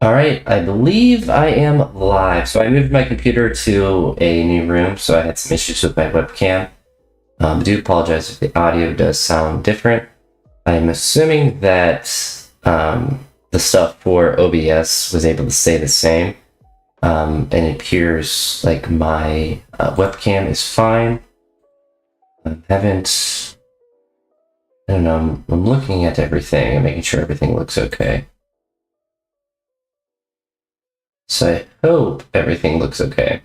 All right, I believe I am live. So I moved my computer to a new room, so I had some issues with my webcam. I do apologize if the audio does sound different. I'm assuming that the stuff for OBS was able to stay the same, and it appears like my webcam is fine. I don't know, I'm looking at everything and making sure everything looks okay. So I hope everything looks okay.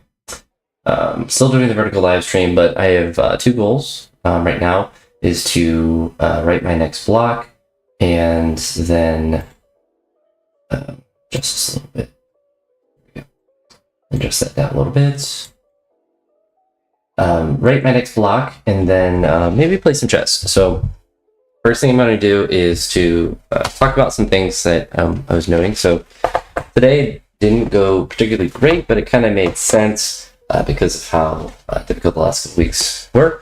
Still doing the vertical live stream, but I have two goals right now, is to write my next block, and then just a little bit. There we go. Adjust that down a little bit. Write my next block, and then maybe play some chess. So first thing I'm going to do is to talk about some things that I was noting. So today didn't go particularly great, but it kind of made sense because of how difficult the last couple weeks were,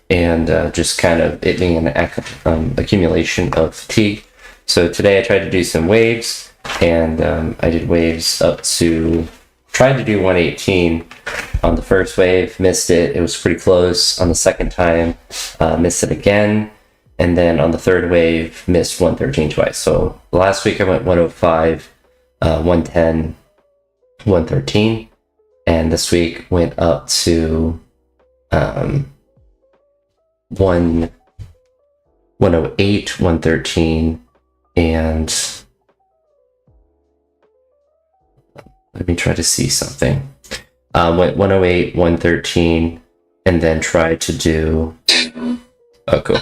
and just kind of it being an accumulation of fatigue. So today I tried to do some waves, and I did waves up to, tried to do 118 on the first wave, missed it. It was pretty close. On the second time, missed it again. And then on the third wave, missed 113 twice. So last week I went 105, 110, 113, and this week went up to 108, 113, and let me try to see something. Went 108, 113, and then tried to do, oh cool,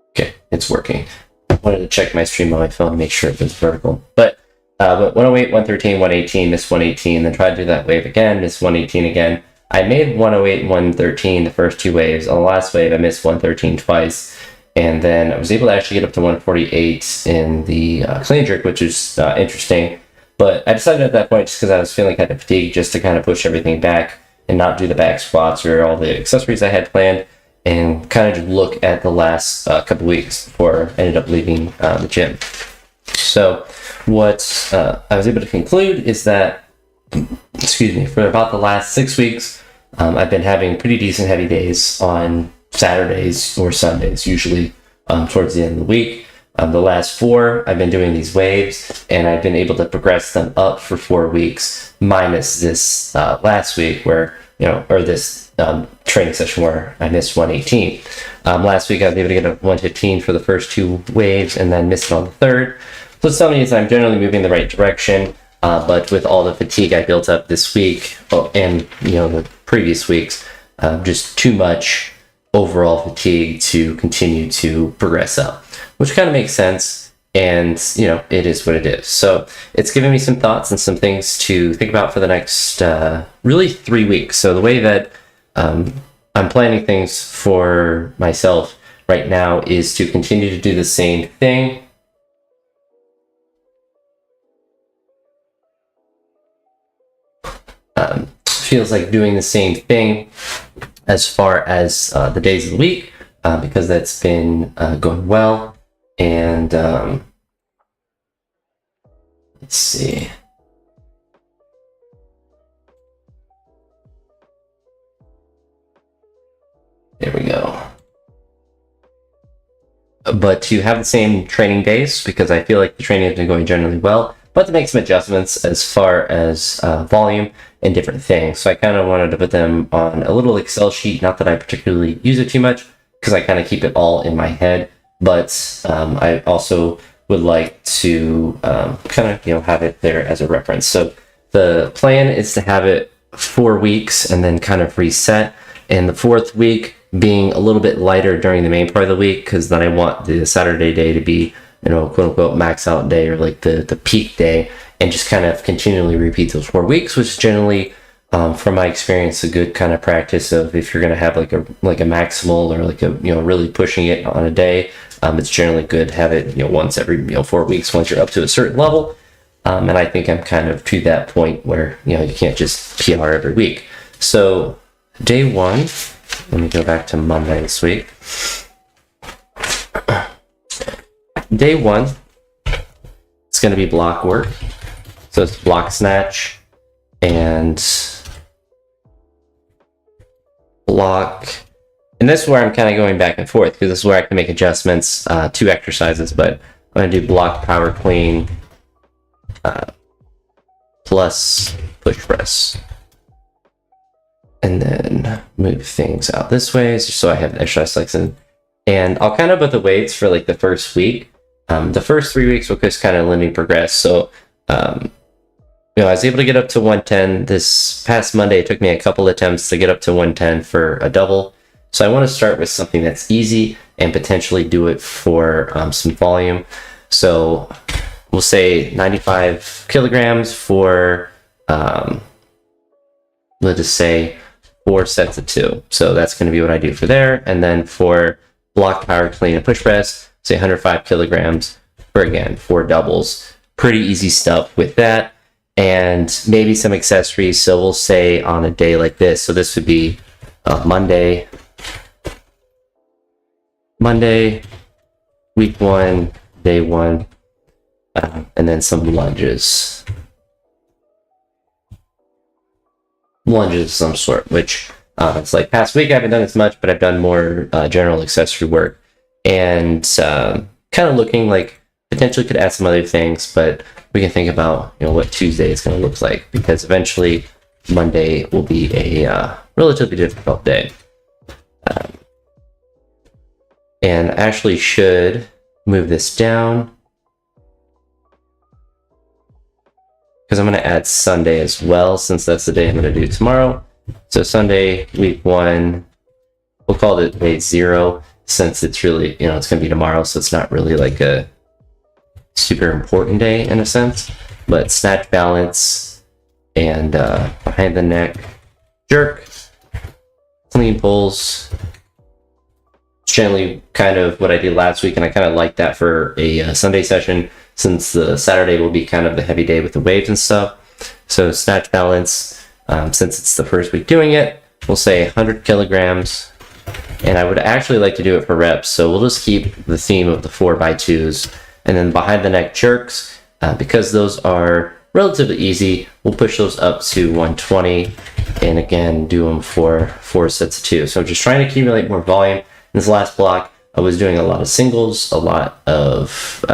okay, it's working. I wanted to check my stream on my phone, make sure it was vertical, but 108, 113, 118, missed 118, then tried to do that wave again, missed 118 again. I made 108 and 113 the first two waves. On the last wave, I missed 113 twice, and then I was able to actually get up to 148 in the clean jerk, which is interesting. But I decided at that point, just because I was feeling kind of fatigued, just to kind of push everything back and not do the back squats or all the accessories I had planned, and kind of just look at the last couple weeks before I ended up leaving the gym. So what I was able to conclude is that, for about the last 6 weeks, I've been having pretty decent heavy days on Saturdays or Sundays, usually towards the end of the week. The last 4, I've been doing these waves, and I've been able to progress them up for 4 weeks, minus this last week where, or this training session where I missed 118. Last week I was able to get a 115 for the first 2 waves and then missed it on the third. So it's telling me I'm generally moving in the right direction, but with all the fatigue I built up this week and the previous weeks, just too much overall fatigue to continue to progress up, which kind of makes sense, and it is what it is. So it's given me some thoughts and some things to think about for the next really 3 weeks. So the way that I'm planning things for myself right now is to continue to do the same thing. Feels like doing the same thing as far as the days of the week, because that's been going well. And let's see. There we go. But to have the same training days, because I feel like the training has been going generally well, but to make some adjustments as far as volume and different things. So I kind of wanted to put them on a little Excel sheet. Not that I particularly use it too much, because I kind of keep it all in my head. But I also would like to kind of have it there as a reference. So the plan is to have it 4 weeks and then kind of reset. And the 4th week being a little bit lighter during the main part of the week, because then I want the Saturday day to be, quote unquote max out day, or like the peak day, and just kind of continually repeat those 4 weeks, which is generally, from my experience, a good kind of practice of if you're going to have like a maximal or like a, really pushing it on a day, it's generally good to have it, once every, 4 weeks, once you're up to a certain level. And I think I'm kind of to that point where, you can't just PR every week. So day 1, let me go back to Monday this week. Day 1, it's going to be block work. So it's block snatch and block. And this is where I'm kind of going back and forth, because this is where I can make adjustments to exercises. But I'm going to do block power clean plus push press. And then move things out this way so I have exercise selection. And I'll kind of put the weights for like the first week. The first 3 weeks will just kind of let me progress. So, I was able to get up to 110 this past Monday. It took me a couple attempts to get up to 110 for a double. So I want to start with something that's easy and potentially do it for some volume. So we'll say 95 kilograms for, let's just say 4 sets of 2. So that's going to be what I do for there. And then for block power clean and push press, say 105 kilograms for, again, 4 doubles. Pretty easy stuff with that. And maybe some accessories. So we'll say on a day like this. So this would be Monday, week 1, day 1, and then some lunges. Lunges of some sort, which it's like past week I haven't done as much, but I've done more general accessory work. And kind of looking like potentially could add some other things, but we can think about what Tuesday is going to look like, because eventually Monday will be a relatively difficult day. And I actually should move this down, because I'm going to add Sunday as well, since that's the day I'm going to do tomorrow. So Sunday, week 1, we'll call it day 0, since it's really, it's going to be tomorrow, so it's not really like a super important day in a sense. But snatch balance and behind the neck jerk, clean pulls. It's generally kind of what I did last week, and I kind of like that for a Sunday session, since the Saturday will be kind of the heavy day with the waves and stuff. So snatch balance, since it's the first week doing it, we'll say 100 kilograms. And I would actually like to do it for reps, so we'll just keep the theme of the 4x2s. And then behind the neck jerks, because those are relatively easy, we'll push those up to 120, and again do them for 4 sets of 2. So I'm just trying to accumulate more volume. In this last block, I was doing a lot of singles, a lot of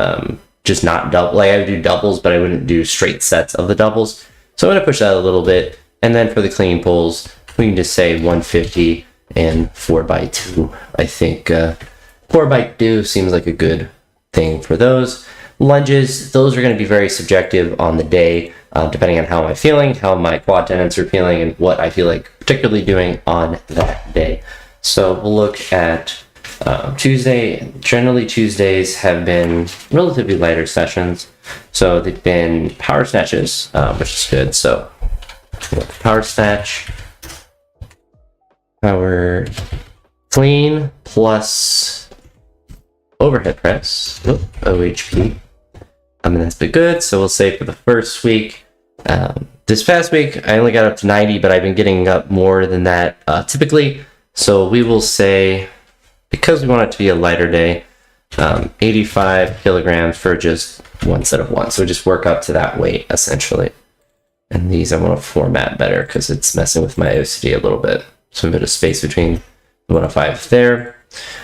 just not double. Like I would do doubles, but I wouldn't do straight sets of the doubles. So I'm going to push that a little bit. And then for the clean pulls, we can just say 150 and 4x2. I think 4x2 seems like a good thing for those. Lunges, those are going to be very subjective on the day, depending on how I'm feeling, how my quad tendons are feeling, and what I feel like particularly doing on that day. So we'll look at Tuesday. Generally, Tuesdays have been relatively lighter sessions. So they've been power snatches, which is good. So power snatch, power clean plus overhead press, OHP. That's been good. So we'll say for the first week, this past week, I only got up to 90, but I've been getting up more than that typically. So we will say, because we want it to be a lighter day, 85 kilograms for just 1 set of 1. So just work up to that weight essentially. And these I want to format better because it's messing with my OCD a little bit. So a bit of space between the 105 there.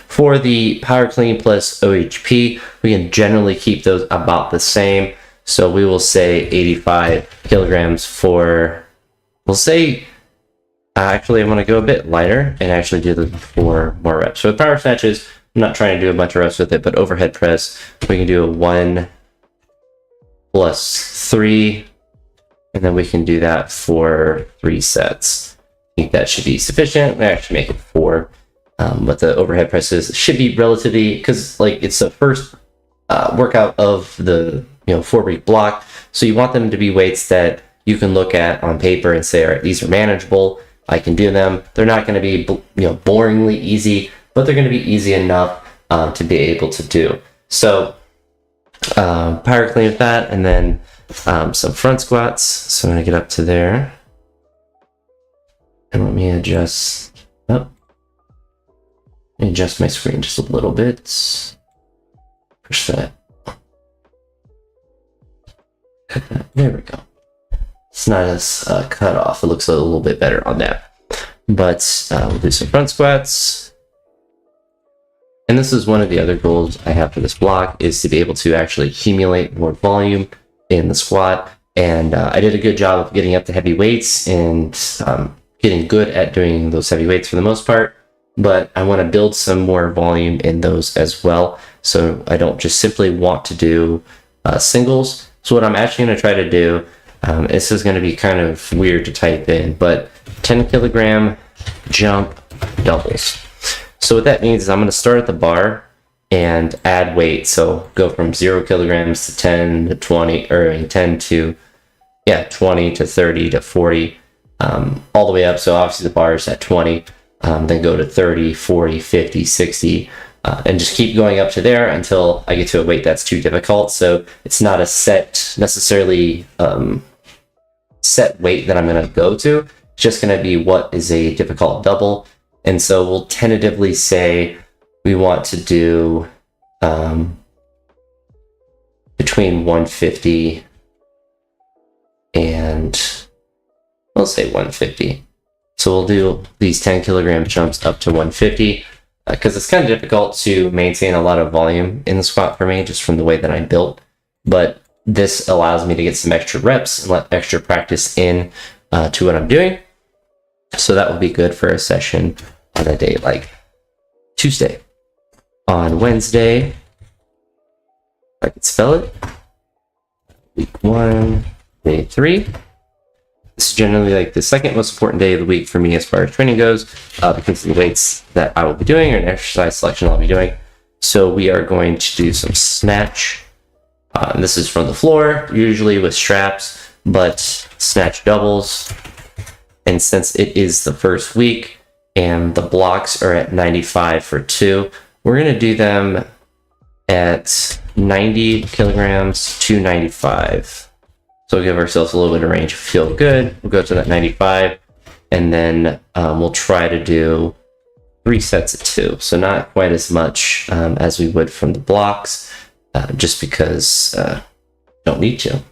For the power clean plus OHP, we can generally keep those about the same. So we will say 85 kilograms for, we'll say, actually I want to go a bit lighter and actually do the 4 more reps. So with power snatches, I'm not trying to do a bunch of reps with it, but overhead press, we can do a 1 plus 3, and then we can do that for 3 sets. I think that should be sufficient. We actually make it 4. But the overhead presses should be relatively, because like it's the first workout of the 4-week block, so you want them to be weights that you can look at on paper and say, all right, these are manageable, I can do them. They're not going to be boringly easy, but they're going to be easy enough to be able to do. So power clean with that, and then some front squats. So I'm going to get up to there, and let me adjust up. Adjust my screen just a little bit. Push that. There we go. it's not as cut off. It looks a little bit better on that. But we'll do some front squats. And this is one of the other goals I have for this block, is to be able to actually accumulate more volume in the squat. And I did a good job of getting up to heavy weights and getting good at doing those heavy weights for the most part. But I want to build some more volume in those as well. So I don't just simply want to do singles. So what I'm actually going to try to do, this is going to be kind of weird to type in, but 10 kilogram jump doubles. So what that means is I'm going to start at the bar and add weight. So go from 0 kilograms to 10 to 20, or 10 to 20 to 30 to 40, all the way up. So obviously the bar is at 20, then go to 30, 40, 50, 60, and just keep going up to there until I get to a weight that's too difficult. So it's not a set necessarily set weight that I'm going to go to. It's just going to be what is a difficult double. And so we'll tentatively say we want to do between 150 and we'll say 150. So we'll do these 10 kilogram jumps up to 150 because it's kind of difficult to maintain a lot of volume in the squat for me, just from the way that I'm built. But this allows me to get some extra reps and let extra practice in to what I'm doing. So that will be good for a session on a day like Tuesday. On Wednesday, if I could spell it, week 1, day 3. This is generally like the second most important day of the week for me as far as training goes, because of the weights that I will be doing, or an exercise selection I'll be doing. So we are going to do some snatch. And this is from the floor, usually with straps, but snatch doubles. And since it is the first week and the blocks are at 95 for 2, we're going to do them at 90 kilograms to 95. So we'll give ourselves a little bit of range. Feel good. We'll go to that 95, and then we'll try to do 3 sets of 2. So not quite as much as we would from the blocks, just because don't need to.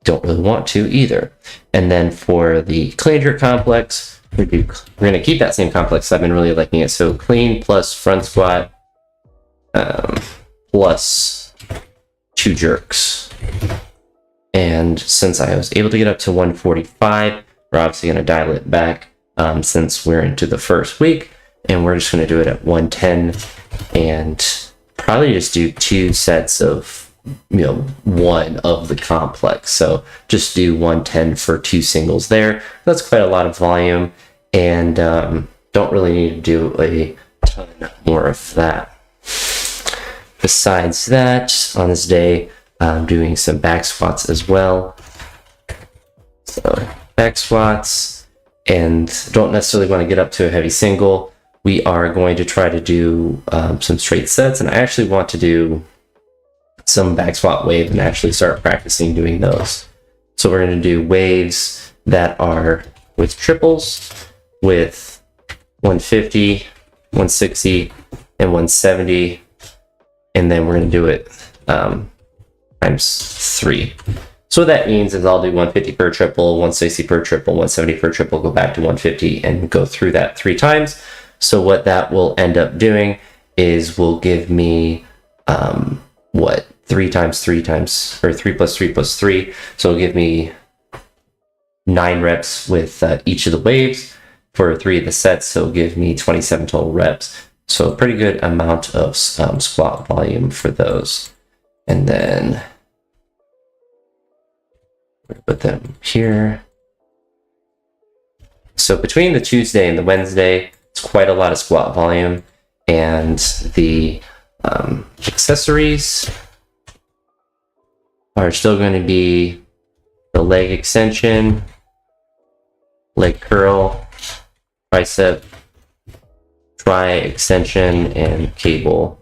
Don't really want to either. And then for the clean and jerk complex, we're going to keep that same complex. I've been really liking it. So clean plus front squat plus 2 jerks. And since I was able to get up to 145, we're obviously going to dial it back since we're into the first week. And we're just going to do it at 110 and probably just do 2 sets of one of the complex. So just do 110 for 2 singles there. That's quite a lot of volume, and don't really need to do a ton more of that. Besides that, on this day, I'm doing some back squats as well. So back squats, and don't necessarily want to get up to a heavy single. We are going to try to do some straight sets, and I actually want to do some back squat wave and actually start practicing doing those. So we're going to do waves that are with triples with 150, 160, and 170, and then we're going to do it times 3. So what that means is I'll do 150 per triple, 160 per triple, 170 per triple, go back to 150 and go through that 3 times. So what that will end up doing is will give me 3 times 3 times, or 3 plus 3 plus 3. So it'll give me 9 reps with each of the waves for 3 of the sets. So it'll give me 27 total reps. So a pretty good amount of squat volume for those. And then put them here. So between the Tuesday and the Wednesday, it's quite a lot of squat volume, and the accessories are still going to be the leg extension, leg curl, tricep, tri extension, and cable.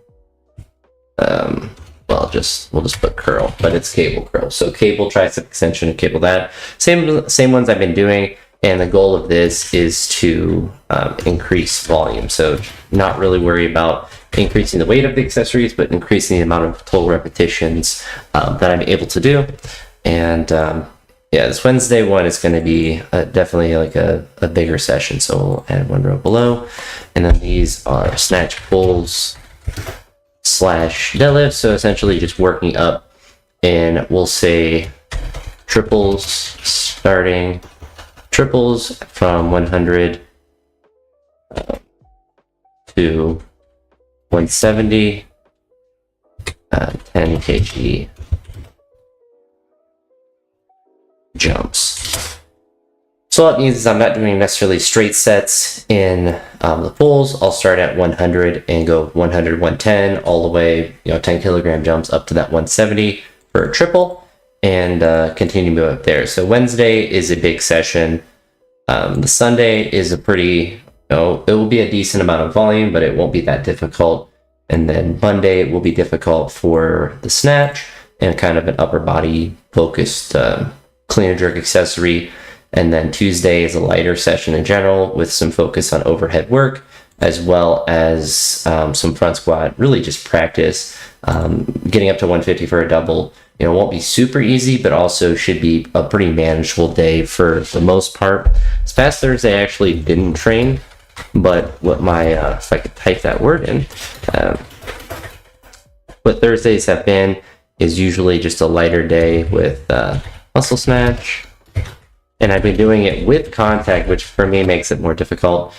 We'll just put curl, but it's cable curl. So cable, tricep extension, and cable that. Same ones I've been doing, and the goal of this is to increase volume. So not really worry about increasing the weight of the accessories, but increasing the amount of total repetitions that I'm able to do. And yeah, this Wednesday one is going to be definitely like a bigger session. So we'll add one row below. And then these are snatch pulls / deadlifts. So essentially just working up, and we'll say triples starting, triples from 100 to 170, 10 kg jumps. So what that means is I'm not doing necessarily straight sets in the pulls. I'll start at 100 and go 100, 110, all the way, 10 kilogram jumps up to that 170 for a triple, and continue to move up there. So Wednesday is a big session. The Sunday is a pretty, it will be a decent amount of volume, but it won't be that difficult. And then Monday will be difficult for the snatch and kind of an upper body focused clean and jerk accessory. And then Tuesday is a lighter session in general with some focus on overhead work, as well as some front squat, really just practice. Getting up to 150 for a double, won't be super easy, but also should be a pretty manageable day for the most part. This past Thursday, I actually didn't train, but what my, if I could type that word in, what Thursdays have been is usually just a lighter day with muscle snatch. And I've been doing it with contact, which for me makes it more difficult.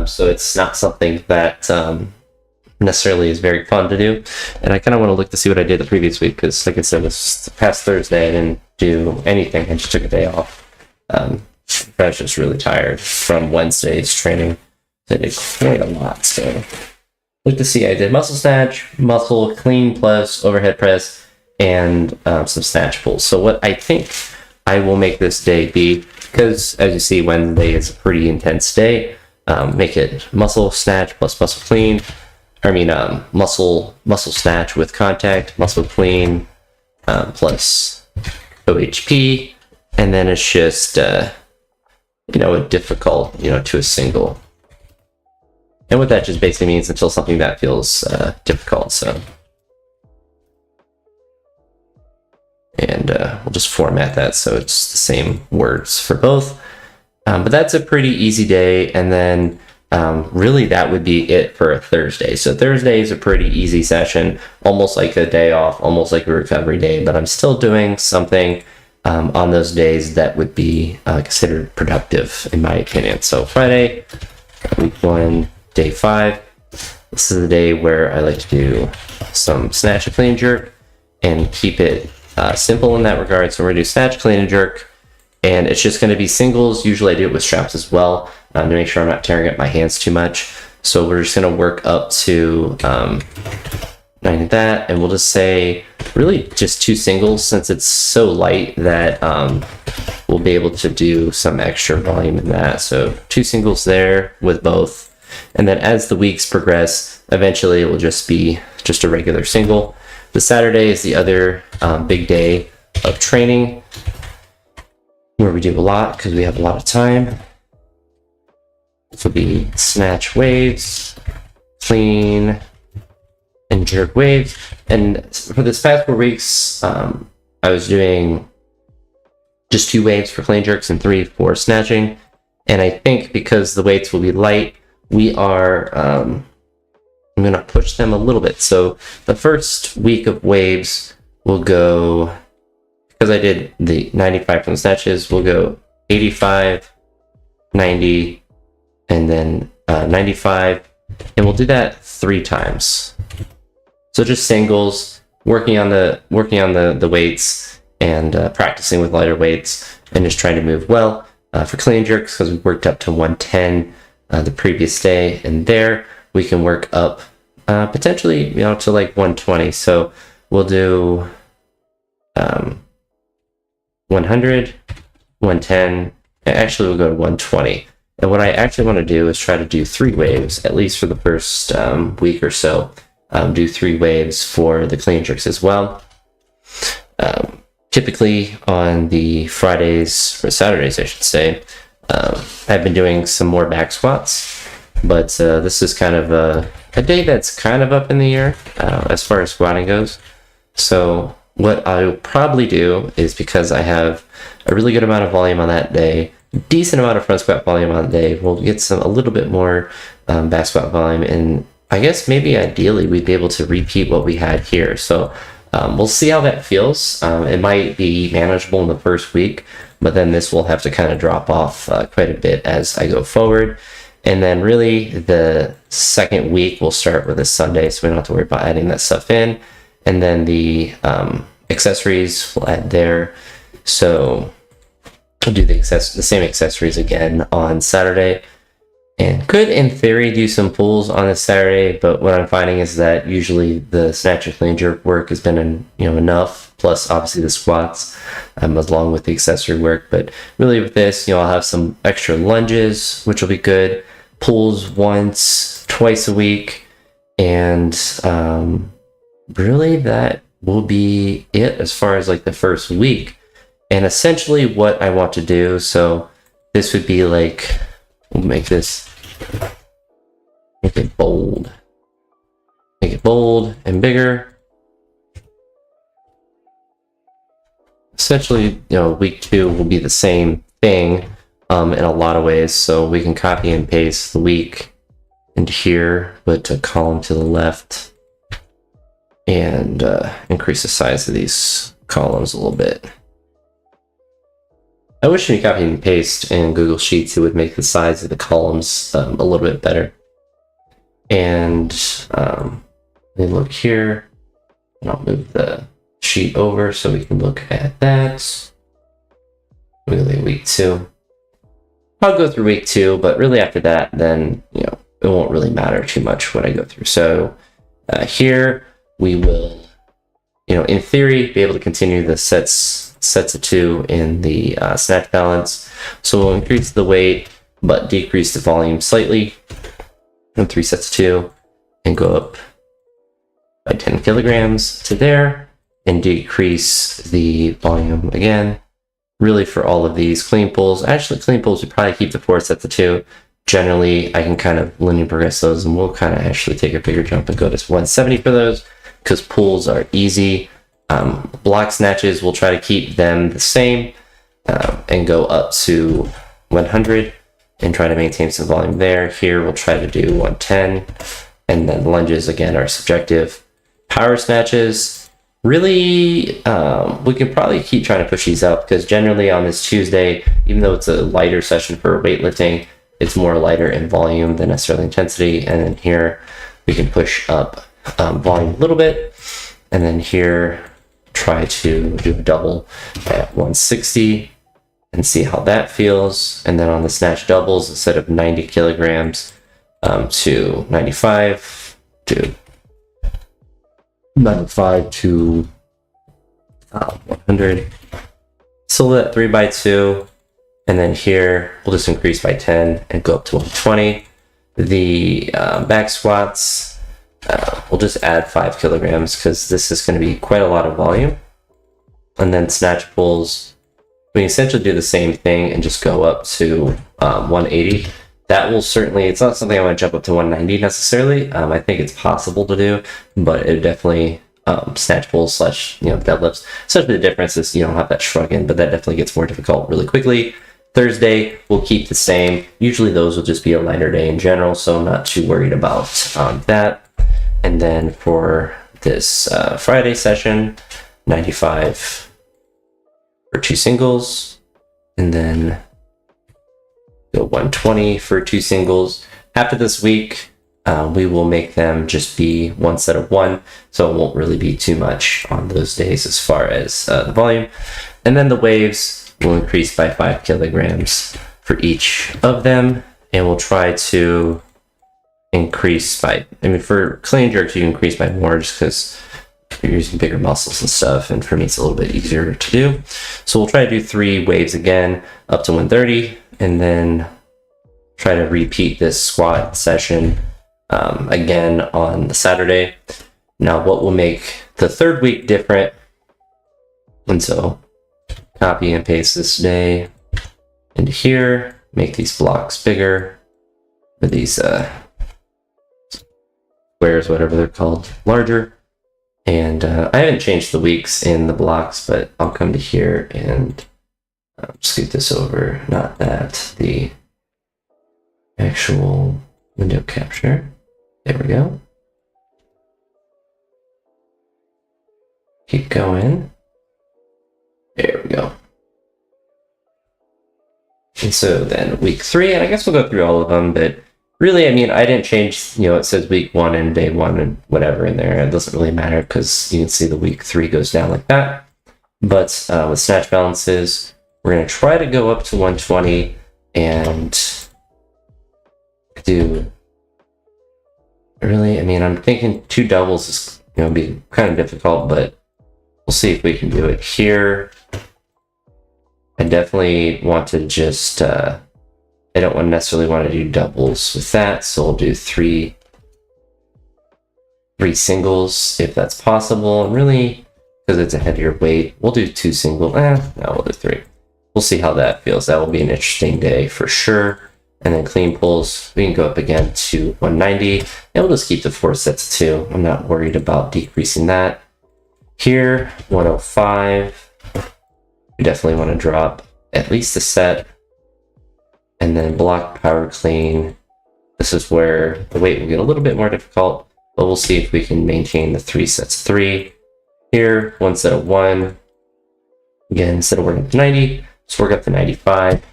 So it's not something that necessarily is very fun to do. And I kind of want to look to see what I did the previous week, because like I said, this past Thursday I didn't do anything. I just took a day off. I was just really tired from Wednesday's training. I did quite a lot. So look to see, I did muscle snatch, muscle clean plus overhead press, and some snatch pulls. So what I think I will make this day be, because as you see, Wednesday is a pretty intense day, make it muscle snatch plus muscle clean. Muscle snatch with contact, muscle clean plus OHP, and then it's just a difficult to a single. And what that just basically means, until something that feels difficult. So, and we'll just format that so it's the same words for both. But that's a pretty easy day, and then really that would be it for a Thursday. So Thursday is a pretty easy session, almost like a day off, almost like a recovery day, but I'm still doing something on those days that would be considered productive in my opinion. So Friday, week 1, day 5, this is the day where I like to do some snatch and clean jerk and keep it simple in that regard. So we're gonna do snatch, clean and jerk, and it's just gonna be singles. Usually I do it with straps as well, to make sure I'm not tearing up my hands too much. So we're just gonna work up to 9 of that, and we'll just say really just 2 singles, since it's so light that we'll be able to do some extra volume in that. So 2 singles there with both. And then as the weeks progress, eventually it will just be just a regular single. The Saturday is the other big day of training, where we do a lot because we have a lot of time. This will be snatch waves, clean, and jerk waves. And for this past 4 weeks, I was doing just 2 waves for clean jerks and 3 for snatching. And I think because the weights will be light, we are, I'm going to push them a little bit. So the first week of waves will go, because I did the 95 from the snatches, we'll go 85, 90, and then 95, and we'll do that 3 times. So just singles, working on the weights, and practicing with lighter weights, and just trying to move well. For clean jerks, because we worked up to 110 the previous day, and there we can work up potentially to like 120. So we'll do 100, 110, and actually we'll go to 120. And what I actually want to do is try to do 3 waves, at least for the first week or so. Do 3 waves for the clean jerks as well. Typically on the Fridays, or Saturdays I should say, I've been doing some more back squats, but this is kind of a day that's kind of up in the air as far as squatting goes. So what I'll probably do is, because I have a really good amount of volume on that day, decent amount of front squat volume on the day, we'll get a little bit more back squat volume, and I guess maybe ideally we'd be able to repeat what we had here. So we'll see how that feels. It might be manageable in the first week, but then this will have to kind of drop off quite a bit as I go forward. And then really the second week we'll start with a Sunday, so we don't have to worry about adding that stuff in. And then the accessories we'll add there. So we'll do the same accessories again on Saturday. And could, in theory, do some pulls on a Saturday, but what I'm finding is that usually the snatch and clean jerk work has been enough, plus obviously the squats, along with the accessory work. But really with this, I'll have some extra lunges, which will be good, pulls once, twice a week, and really that will be it as far as like the first week. And essentially what I want to do, so this would be like, we'll make it bold. Make it bold and bigger. Essentially, week 2 will be the same thing in a lot of ways. So we can copy and paste the week into here, but a column to the left, and increase the size of these columns a little bit. I wish when you copy and paste in Google Sheets, it would make the size of the columns a little bit better. And let me look here, and I'll move the sheet over so we can look at that. We'll do week 2. I'll go through week 2, but really after that, then it won't really matter too much what I go through. So here we will, in theory, be able to continue the sets of 2 in the snatch balance. So we'll increase the weight, but decrease the volume slightly in 3 sets of 2, and go up by 10 kilograms to there, and decrease the volume again. Really for all of these clean pulls, actually clean pulls, we probably keep the 4 sets of 2. Generally, I can kind of linear progress those, and we'll kind of actually take a bigger jump and go to 170 for those, because pulls are easy. Block snatches, we'll try to keep them the same and go up to 100 and try to maintain some volume there. Here we'll try to do 110, and then lunges again are subjective. Power snatches, really we can probably keep trying to push these up, because generally on this Tuesday, even though it's a lighter session for weightlifting, it's more lighter in volume than necessarily intensity. And then here we can push up volume a little bit, and then here try to do a double at 160 and see how that feels. And then on the snatch doubles, instead of 90 kilograms to 95 to 100. So that 3x2, and then here we'll just increase by 10 and go up to 120. The back squats, we'll just add 5 kilograms, because this is going to be quite a lot of volume. And then snatch pulls, we can essentially do the same thing and just go up to 180. That will certainly, it's not something I want to jump up to 190 necessarily. I think it's possible to do, but it definitely, snatch pulls / deadlifts, especially the difference is you don't have that shrug in, but that definitely gets more difficult really quickly. Thursday, we'll keep the same. Usually those will just be a lighter day in general, so I'm not too worried about that. And then for this Friday session, 95 for 2 singles, and then go 120 for 2 singles. After this week, we will make them just be 1 set of 1, so it won't really be too much on those days as far as the volume. And then the waves will increase by 5 kilograms for each of them, and we'll try to increase by, for clean jerks, you can increase by more just because you're using bigger muscles and stuff, and for me it's a little bit easier to do. So we'll try to do 3 waves again up to 130, and then try to repeat this squat session again on the Saturday. Now what will make the 3rd week different, and so copy and paste this day into here, make these blocks bigger, or these squares, whatever they're called, larger. And I haven't changed the weeks in the blocks, but I'll come to here and scoot this over, not that, the actual window capture. There we go. Keep going. There we go. And so then week 3, and I guess we'll go through all of them, but really, I mean, I didn't change, it says week 1 and day 1 and whatever in there. It doesn't really matter because you can see the week 3 goes down like that. But with snatch balances, we're going to try to go up to 120 and do, really, I mean, I'm thinking 2 doubles is going to be kind of difficult, but we'll see if we can do it here. I definitely want to just, I don't necessarily want to do doubles with that, so we'll do three singles if that's possible. And really, because it's a heavier weight, we'll do 2 singles. No, we'll do 3. We'll see how that feels. That will be an interesting day for sure. And then clean pulls, we can go up again to 190, and we'll just keep the 4 sets too. I'm not worried about decreasing that. Here, 105. We definitely want to drop at least a set. And then block power clean. This is where the weight will get a little bit more difficult, but we'll see if we can maintain the 3 sets 3. Here, 1 set of 1. Again, instead of working up to 90, let's work up to 95.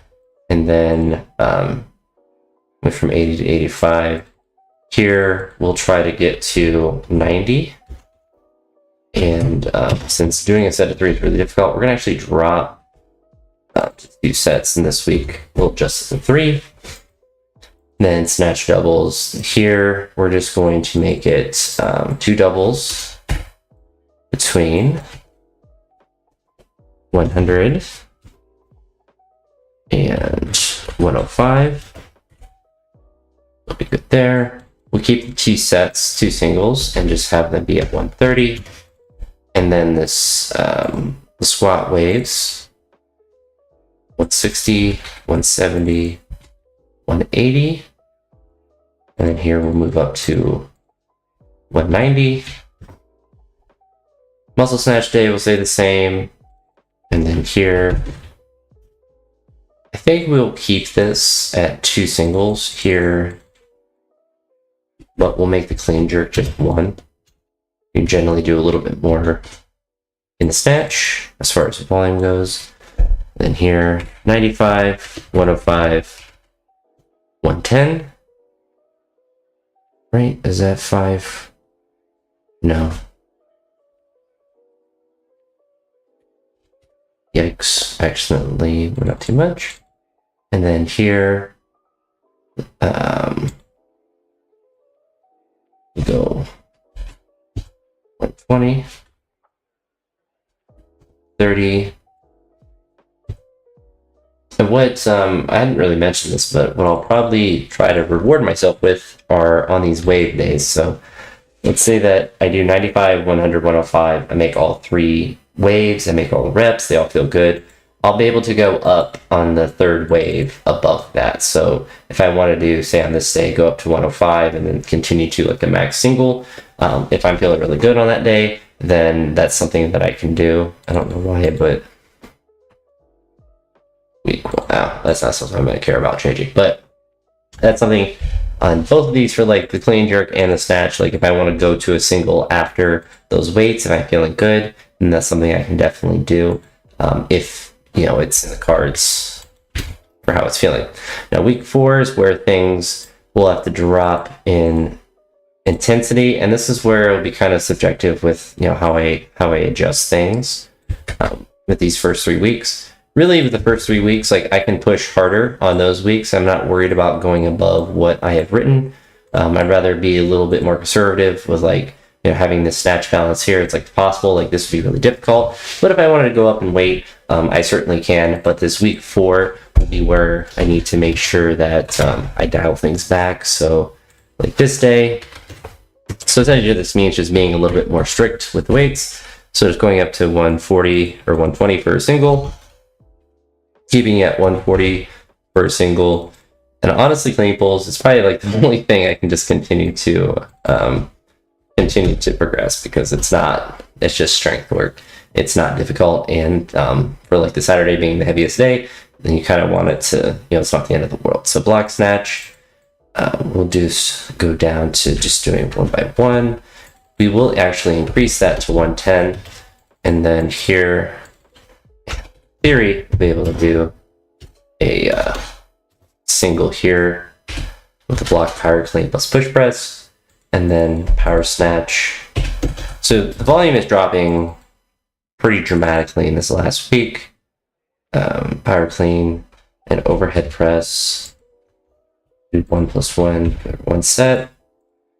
And then went from 80 to 85. Here, we'll try to get to 90. And since doing a set of 3 is really difficult, we're going to actually drop to 2 sets in this week. We'll adjust to 3. Then snatch doubles. Here, we're just going to make it 2 doubles between 100 and 105. It'll be good there. We'll keep the 2 sets, 2 singles, and just have them be at 130. And then this, the squat waves, 160, 170, 180. And then here we'll move up to 190. Muscle snatch day will stay the same. And then here, I think we'll keep this at 2 singles here, but we'll make the clean jerk just 1. You generally do a little bit more in the snatch as far as the volume goes. Then here, 95, 105, 110. Right? Is that 5? No. Yikes, accidentally went up too much. And then here, we go 120, 30. And what, I hadn't really mentioned this, but what I'll probably try to reward myself with are on these wave days. So let's say that I do 95, 100, 105. I make all 3 waves. I make all the reps. They all feel good. I'll be able to go up on the 3rd wave above that. So if I want to do, say on this day, go up to 105 and then continue to like a max single, if I'm feeling really good on that day, then that's something that I can do. I don't know why, but that's not something I'm going to care about changing. But that's something on both of these for like the clean jerk and the snatch. Like if I want to go to a single after those weights and I'm feeling good, then that's something I can definitely do. If it's in the cards for how it's feeling. Now week 4 is where things will have to drop in intensity, and this is where it'll be kind of subjective with how I adjust things with these first 3 weeks. Really, with the first 3 weeks, like I can push harder on those weeks. I'm not worried about going above what I have written. I'd rather be a little bit more conservative with like having this snatch balance here. It's like possible, like this would be really difficult. But if I wanted to go up in weight, I certainly can. But this week 4 will be where I need to make sure that I dial things back. So like this day, so essentially this means just being a little bit more strict with the weights. So just going up to 140 or 120 for a single, keeping it at 140 for a single. And honestly, clean pulls is probably like the only thing I can just continue to continue to progress because it's just strength work. It's not difficult. And for like the Saturday being the heaviest day, then you kind of want it to, it's not the end of the world. So block snatch, we'll just go down to just doing 1 by 1. We will actually increase that to 110. And then here, in theory, we'll be able to do a single here with a block power clean plus push press, and then power snatch. So the volume is dropping pretty dramatically in this last week. Power clean and overhead press. Do 1 plus 1, 1 set,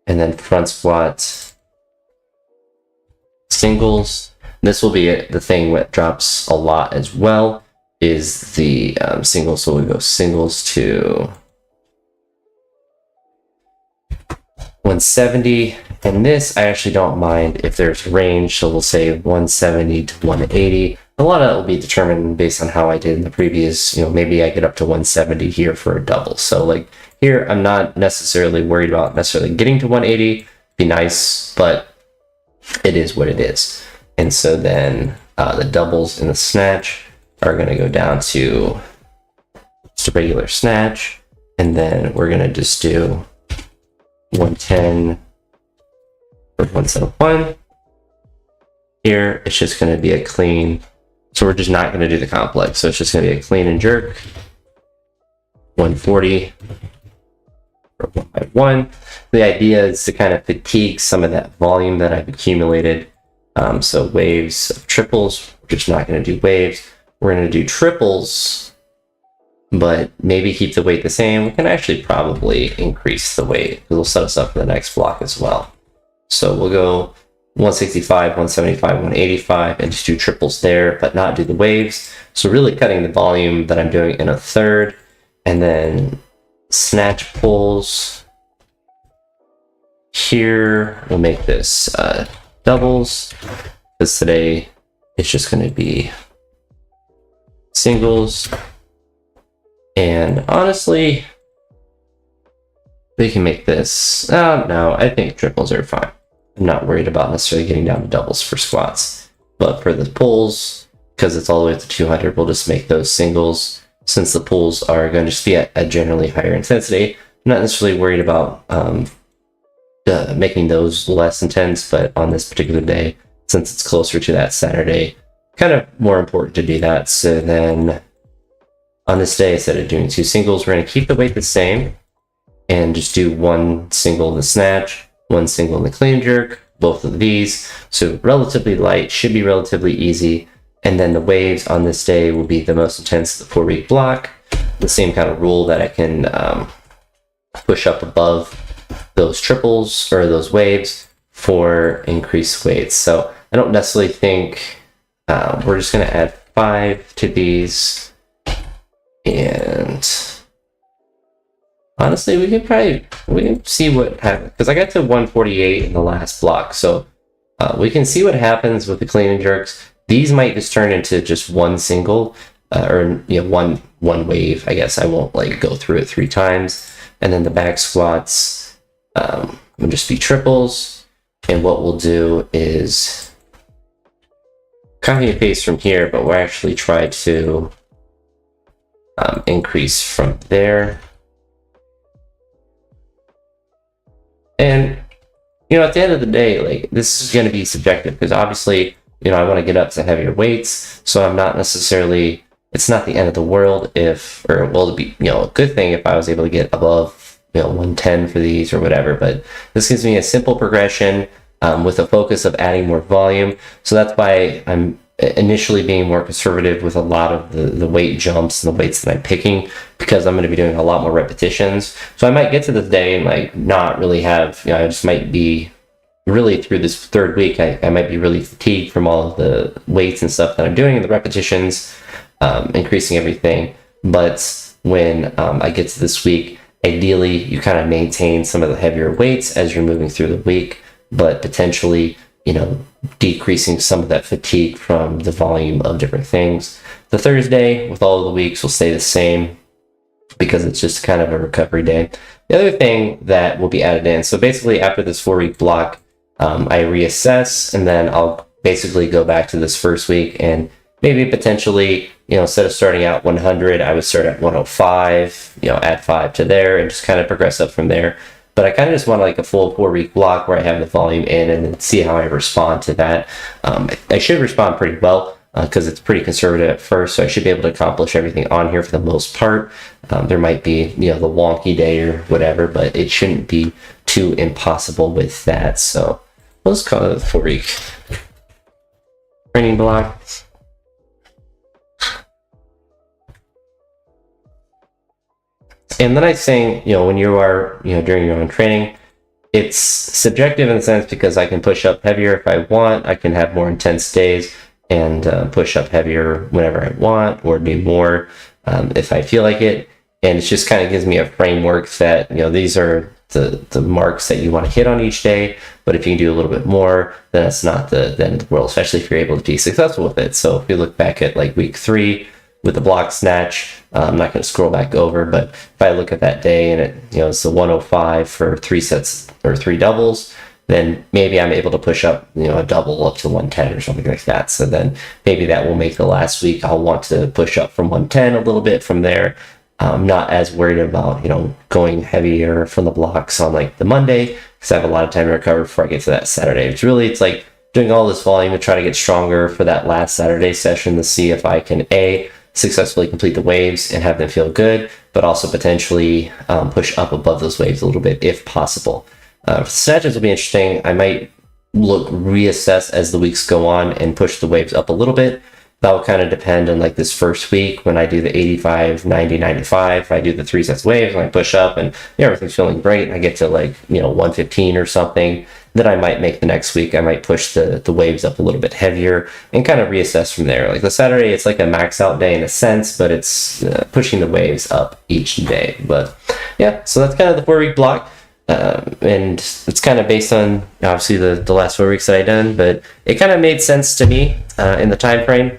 and then front squat singles. This will be the thing that drops a lot as well, is the singles. So we go singles to 170, and this I actually don't mind if there's range, so we'll say 170 to 180. A lot of it will be determined based on how I did in the previous, maybe I get up to 170 here for a double. So like here, I'm not necessarily worried about necessarily getting to 180. Be nice, but it is what it is. And so then the doubles in the snatch are going to go down to just a regular snatch, and then we're going to just do 110 for 171. Here, it's just going to be a clean. So we're just not going to do the complex. So it's just going to be a clean and jerk. 140 for 1 by 1. The idea is to kind of fatigue some of that volume that I've accumulated. So waves of triples, we're just not going to do waves. We're going to do triples, but maybe keep the weight the same. We can actually probably increase the weight because it'll set us up for the next block as well. So we'll go 165, 175, 185, and just do triples there, but not do the waves. So really cutting the volume that I'm doing in a third, and then snatch pulls. Here, we'll make this doubles, because today it's just going to be singles. And honestly, we can make this, no, I think triples are fine. I'm not worried about necessarily getting down to doubles for squats, but for the pulls, because it's all the way up to 200, we'll just make those singles. Since the pulls are going to just be at a generally higher intensity, I'm not necessarily worried about making those less intense, but on this particular day, since it's closer to that Saturday, kind of more important to do that. So then on this day, instead of doing 2 singles, we're going to keep the weight the same and just do 1 single in the snatch, 1 single in the clean and jerk, both of these. So relatively light, should be relatively easy. And then the waves on this day will be the most intense, the 4-week block. The same kind of rule that I can push up above those triples or those waves for increased weights. So I don't necessarily think we're just going to add 5 to these. And honestly, we can see what happens, because I got to 148 in the last block. So we can see what happens with the clean and jerks. These might just turn into just 1 single or one wave. I guess I won't like go through it 3 times. And then the back squats will just be triples. And what we'll do is copy and paste from here, but we'll actually try to increase from there. And at the end of the day, like, this is going to be subjective, because obviously I want to get up to heavier weights, so I'm not necessarily, it's not the end of the world if, or well, it'd be a good thing if I was able to get above 110 for these or whatever. But this gives me a simple progression with a focus of adding more volume. So that's why I'm initially being more conservative with a lot of the weight jumps and the weights that I'm picking, because I'm going to be doing a lot more repetitions. So I might get to this day and like not really have, I just might be really through this 3rd week, I might be really fatigued from all of the weights and stuff that I'm doing and the repetitions, increasing everything. But when I get to this week, ideally you kind of maintain some of the heavier weights as you're moving through the week, but potentially decreasing some of that fatigue from the volume of different things. The Thursday with all of the weeks will stay the same, because it's just kind of a recovery day. The other thing that will be added in, so basically after this 4-week block, I reassess, and then I'll basically go back to this first week and maybe potentially, instead of starting out 100, I would start at 105, add 5 to there and just kind of progress up from there. But I kind of just want like a full 4-week block where I have the volume in and then see how I respond to that. I should respond pretty well because it's pretty conservative at first, so I should be able to accomplish everything on here for the most part. There might be, the wonky day or whatever, but it shouldn't be too impossible with that. So let's call it a 4-week training block. And the nice thing, when you are, during your own training, it's subjective in the sense because I can push up heavier if I want. I can have more intense days and push up heavier whenever I want, or do more if I feel like it. And it just kind of gives me a framework that, these are the marks that you want to hit on each day. But if you can do a little bit more, then it's not the end of the world, especially if you're able to be successful with it. So if you look back at like week 3 with the block snatch, I'm not going to scroll back over, but if I look at that day and it's the 105 for 3 sets or 3 doubles, then maybe I'm able to push up, a double up to 110 or something like that. So then maybe that will make the last week, I'll want to push up from 110 a little bit from there. I'm not as worried about, going heavier from the blocks on like the Monday, because I have a lot of time to recover before I get to that Saturday. It's like doing all this volume to try to get stronger for that last Saturday session to see if I can successfully complete the waves and have them feel good, but also potentially push up above those waves a little bit if possible. Snatches will be interesting. I might reassess as the weeks go on and push the waves up a little bit. That will kind of depend on like this first week when I do the 85, 90, 95. I do the 3 sets of waves and I push up and everything's feeling great. And I get to like, 115 or something. Then I might make the next week, I might push the waves up a little bit heavier and kind of reassess from there. Like the Saturday, it's like a max out day in a sense, but it's pushing the waves up each day. But yeah, so that's kind of the 4-week block. And it's kind of based on obviously the last 4 weeks that I done, but it kind of made sense to me in the time frame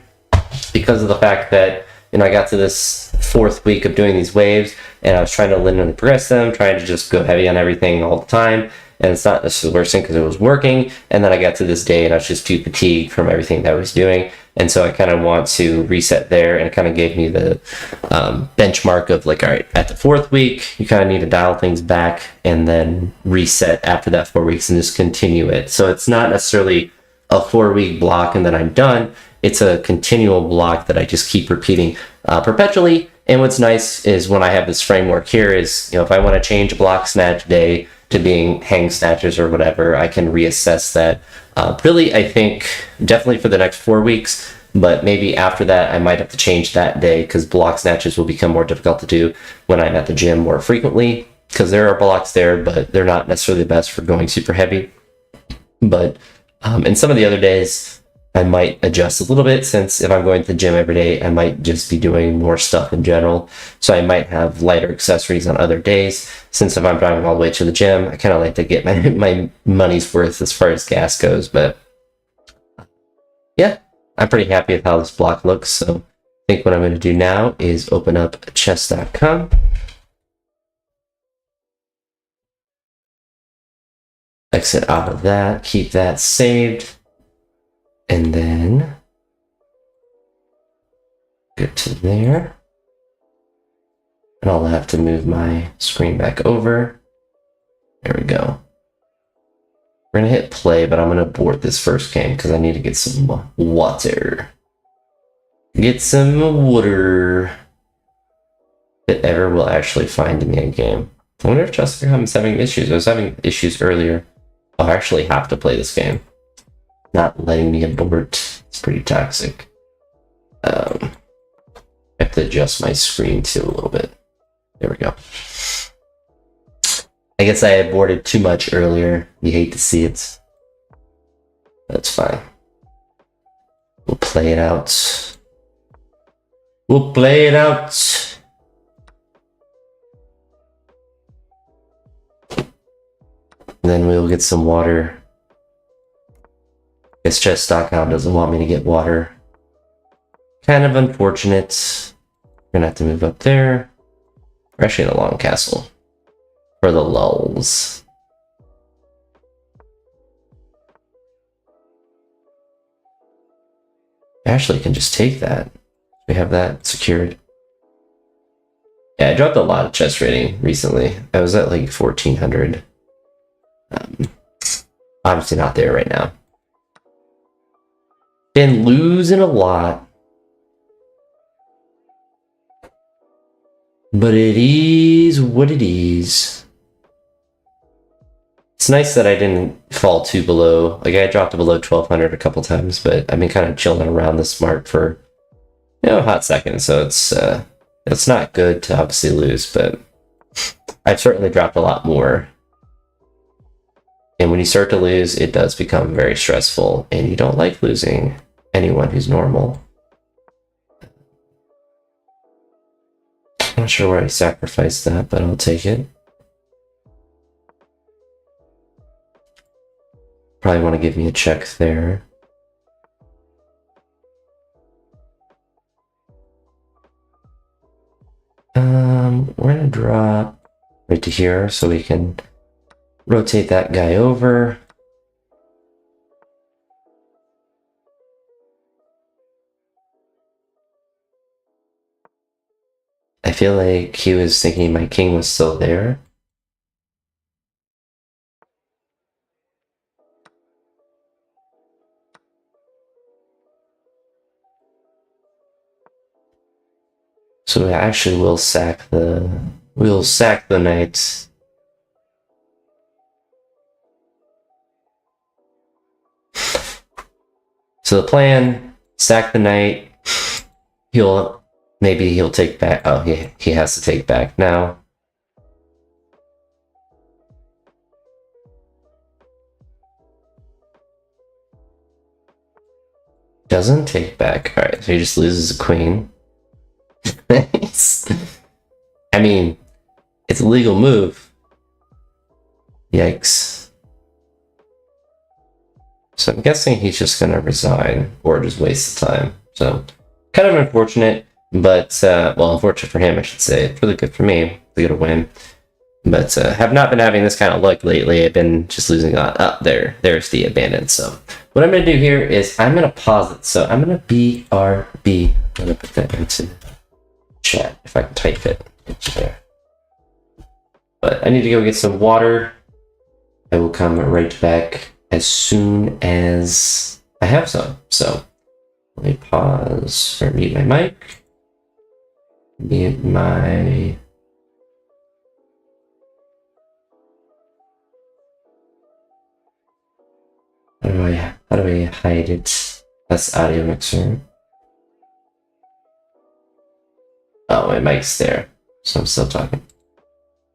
because of the fact that I got to this 4th week of doing these waves and I was trying to linearly progress them, trying to just go heavy on everything all the time. And it's not necessarily the worst thing because it was working. And then I got to this day and I was just too fatigued from everything that I was doing. And so I kind of want to reset there, and it kind of gave me the benchmark of like, all right, at the 4th week, you kind of need to dial things back and then reset after that 4 weeks and just continue it. So it's not necessarily a 4-week block and then I'm done. It's a continual block that I just keep repeating perpetually. And what's nice is when I have this framework here is, if I want to change a block snatch day to being hang snatches or whatever, I can reassess that. Really, I think definitely for the next 4 weeks, but maybe after that, I might have to change that day because block snatches will become more difficult to do when I'm at the gym more frequently because there are blocks there, but they're not necessarily the best for going super heavy. But in some of the other days, I might adjust a little bit since if I'm going to the gym every day, I might just be doing more stuff in general. So I might have lighter accessories on other days. Since if I'm driving all the way to the gym, I kind of like to get my money's worth as far as gas goes. But yeah, I'm pretty happy with how this block looks. So I think what I'm going to do now is open up chess.com. Exit out of that, keep that saved. And then get to there. And I'll have to move my screen back over. There we go. We're going to hit play, but I'm going to abort this first game because I need to get some water. Get some water. If it ever will actually find me a game. I wonder if Chess.com is having issues. I was having issues earlier. Oh, I actually have to play this game. Not letting me abort. It's pretty toxic. I have to adjust my screen too a little bit. There we go. I guess I aborted too much earlier. You hate to see it. That's fine. We'll play it out. We'll play it out. Then we'll get some water. Guess chess.com doesn't want me to get water. Kind of unfortunate. We're gonna have to move up there. We're actually in a long castle. For the lulls. Ashley can just take that. We have that secured. Yeah, I dropped a lot of chess rating recently. I was at like 1400. Obviously not there right now. Been losing a lot. But it is what it is. It's nice that I didn't fall too below. Like, I dropped below 1200 a couple times, but I've been kind of chilling around this mark for, a hot second. So it's not good to obviously lose, but I've certainly dropped a lot more. And when you start to lose, it does become very stressful, and you don't like losing anyone who's normal. I'm not sure where I sacrificed that, but I'll take it. Probably want to give me a check there. We're gonna drop right to here so we can rotate that guy over. I feel like he was thinking my king was still there. So we actually will sack the knight. So the plan, sack the knight. Maybe he'll take back. Oh, he has to take back now. Doesn't take back. All right, so he just loses a queen. I mean, it's a legal move. Yikes. So I'm guessing he's just gonna resign or just waste the time. So kind of unfortunate, but well, unfortunate for him, I should say. It's really good for me to get a win. But have not been having this kind of luck lately. I've been just losing a lot. Oh, there's the abandoned. So what I'm going to do here is I'm going to pause it. So I'm going to BRB. I'm going to put that into chat if I can type it into there. But I need to go get some water. I will come right back as soon as I have some. So let me pause or mute my mic. Mute my... How do I hide it? That's audio mixer. Oh, my mic's there, so I'm still talking.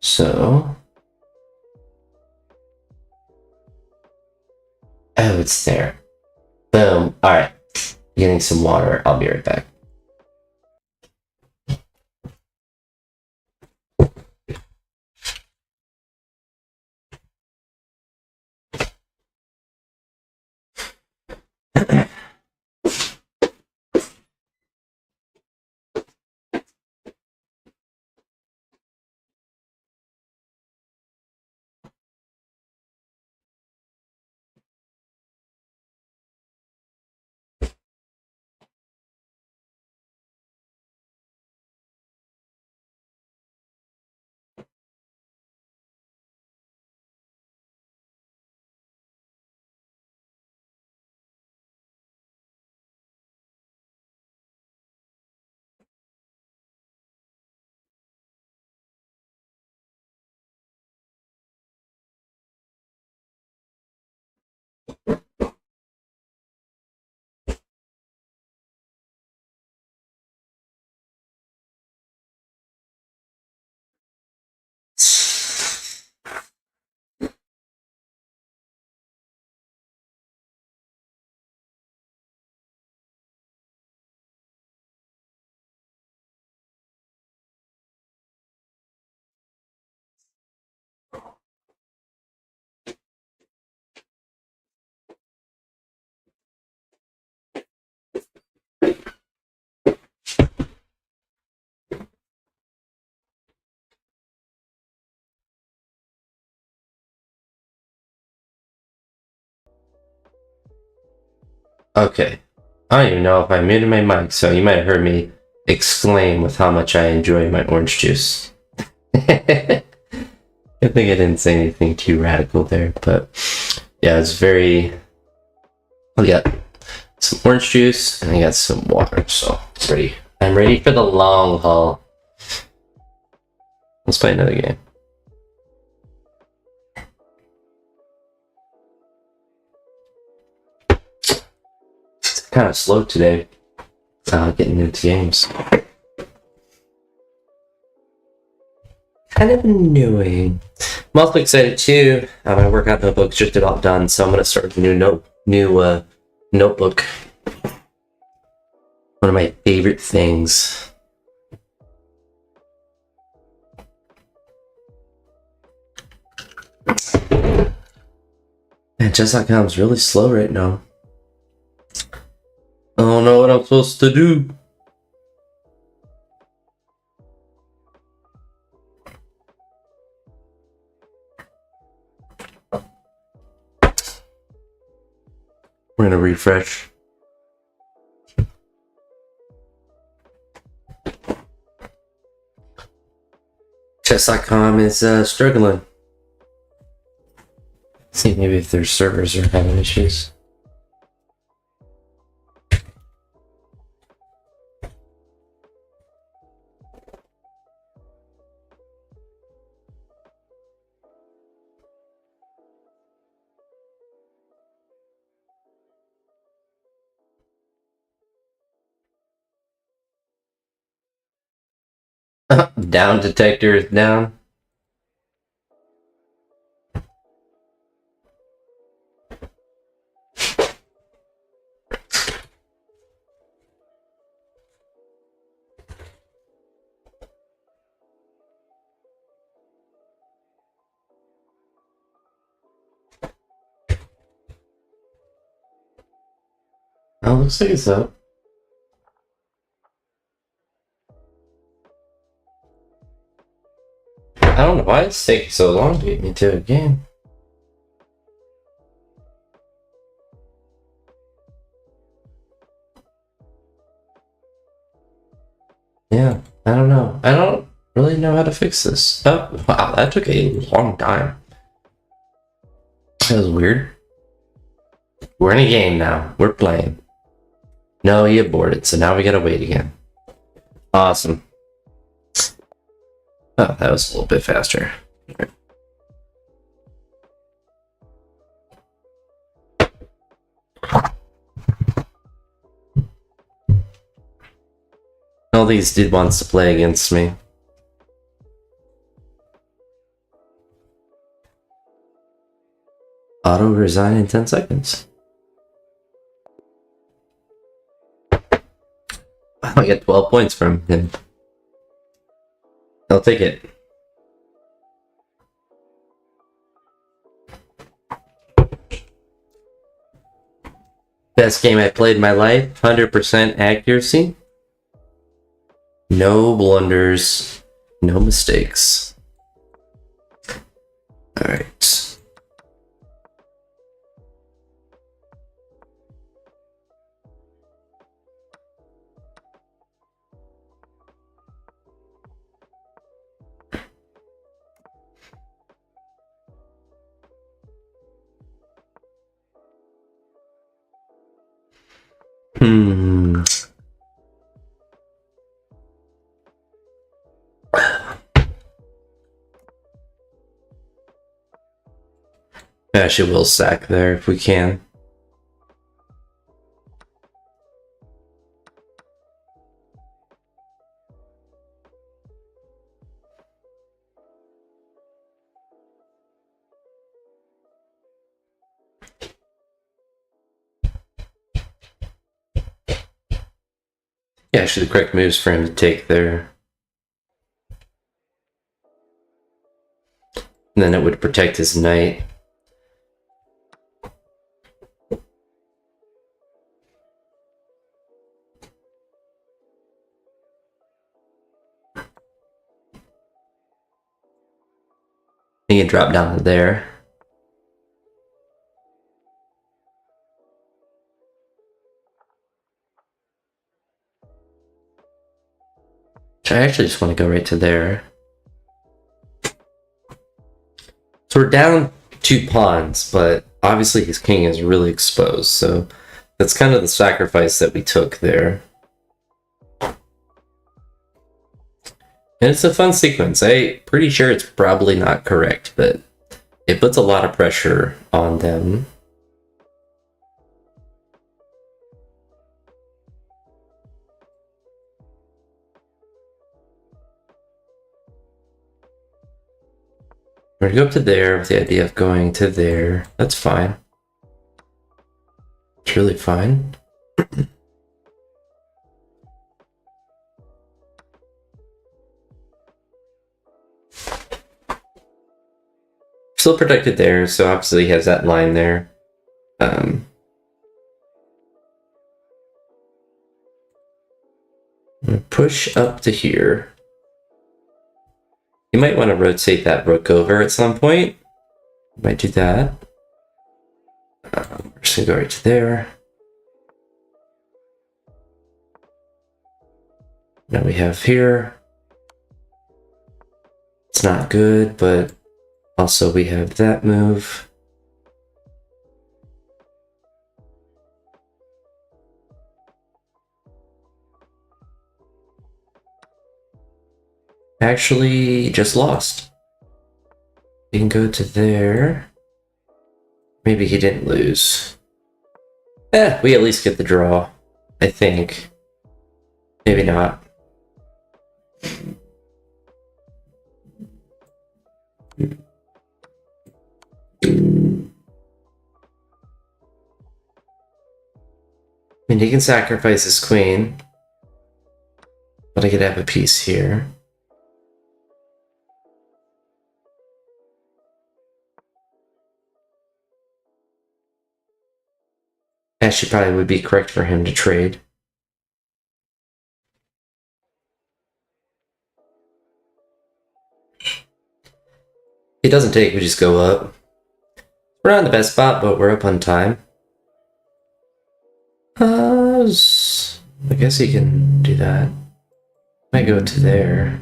So, oh, it's there. Boom. All right, getting some water. I'll be right back. Okay, I don't even know if I muted my mic, so you might have heard me exclaim with how much I enjoy my orange juice. I think I didn't say anything too radical there, but yeah, it's very. I got some orange juice and I got some water, so it's ready. I'm ready for the long haul. Let's play another game. It's kind of slow today, getting into games. Kind of annoying. I'm also excited too. My workout notebook's just about done, so I'm gonna start a new notebook. One of my favorite things. And chess.com's really slow right now. I don't know what I'm supposed to do. We're gonna refresh. Chess.com is struggling. See maybe if their servers are having issues. Down detector is down. Oh, looks like it's up. I don't know why it's taking so long to get me to a game. Yeah, I don't know. I don't really know how to fix this. Oh, wow, that took a long time. That was weird. We're in a game now. We're playing. No, he aborted, so now we gotta wait again. Awesome. Oh, that was a little bit faster. All these dude wants to play against me. Auto resign in 10 seconds. I get 12 points from him. I'll take it. Best game I played in my life. 100% accuracy. No blunders. No mistakes. Alright. Actually, we'll sack there if we can. Yeah, actually, the correct moves for him to take there. And then it would protect his knight. He can drop down there. I actually just want to go right to there. So we're down 2 pawns, but obviously his king is really exposed, so that's kind of the sacrifice that we took there. And it's a fun sequence. I'm pretty sure it's probably not correct, but it puts a lot of pressure on them. We're gonna go up to there with the idea of going to there. That's fine. It's really fine. Still protected there, so obviously he has that line there. Push up to here. You might want to rotate that rook over at some point. Might do that. We're just gonna go right to there. Now we have here. It's not good, but also we have that move. Actually, just lost. You can go to there. Maybe he didn't lose. We at least get the draw, I think. Maybe not. I mean, he can sacrifice his queen, but I could have a piece here. Actually, probably would be correct for him to trade. If he doesn't take, we just go up. We're not in the best spot, but we're up on time. I guess he can do that. Might go to there.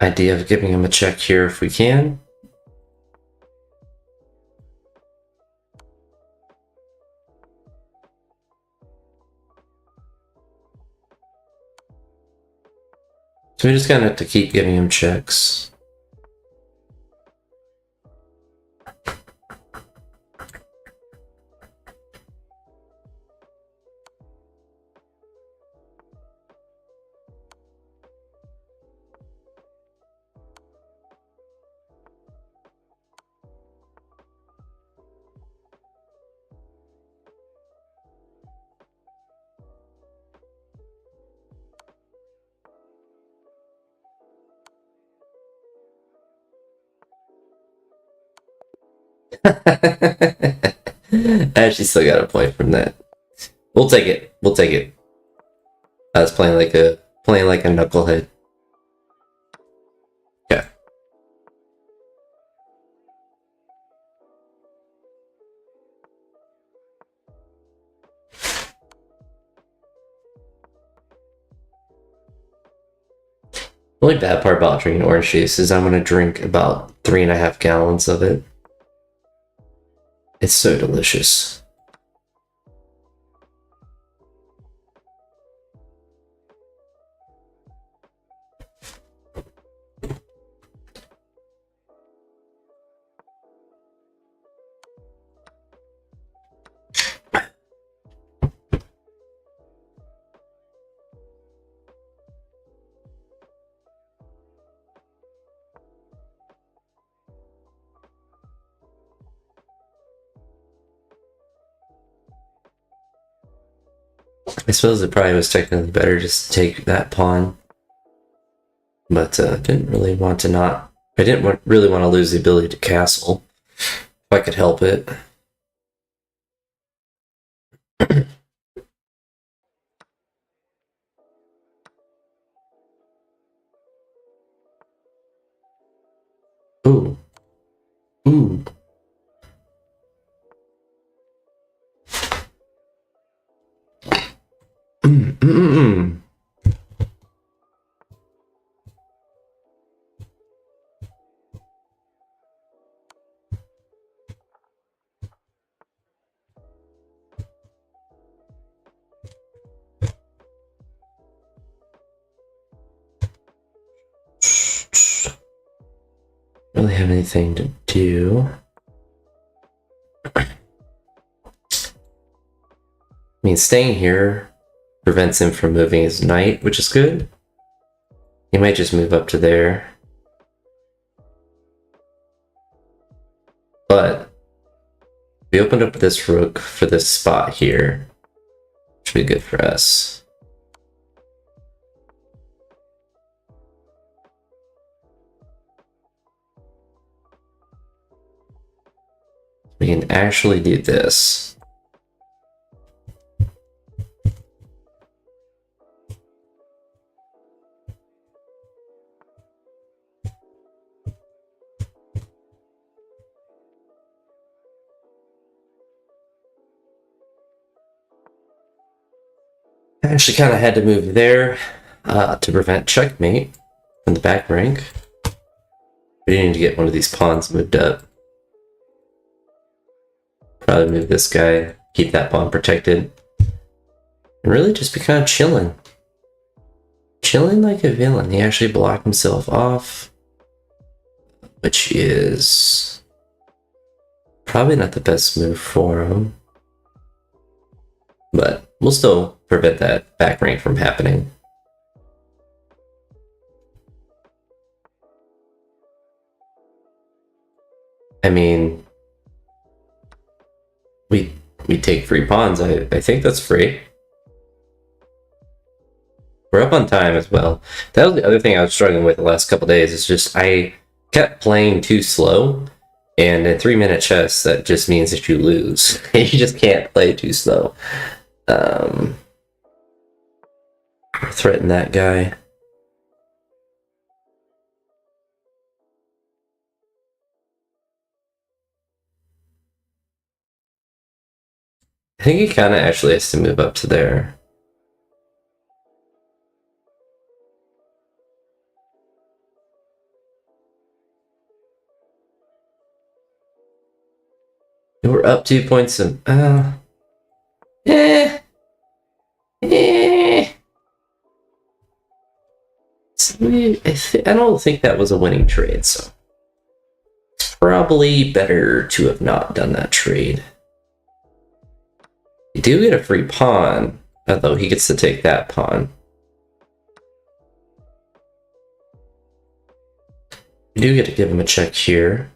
Idea of giving him a check here if we can. So we just kind of have to keep giving him checks. I actually still got a point from that. We'll take it. We'll take it. I was playing like a knucklehead. Yeah. The only bad part about drinking orange juice is I'm gonna drink about 3.5 gallons of it. It's so delicious. I suppose it probably was technically better just to take that pawn, but didn't really want to not. I didn't really want to lose the ability to castle if I could help it. Ooh. Really have anything to do. I mean, staying here prevents him from moving his knight, which is good. He might just move up to there. But we opened up this rook for this spot here. Should be good for us. We can actually do this. I actually kind of had to move there to prevent checkmate in the back rank. We need to get one of these pawns moved up. Probably move this guy, keep that pawn protected, and really just be kind of chilling. Chilling like a villain. He actually blocked himself off, which is probably not the best move for him. But we'll still prevent that back rank from happening. I mean, we take free pawns. I think that's free. We're up on time as well. That was the other thing I was struggling with the last couple days. Is just I kept playing too slow, and in 3-minute chess, that just means that you lose. You just can't play too slow. Threaten that guy. I think he kind of actually has to move up to there. We're up 2 points and I don't think that was a winning trade, so it's probably better to have not done that trade. You do get a free pawn, although he gets to take that pawn. You do get to give him a check here.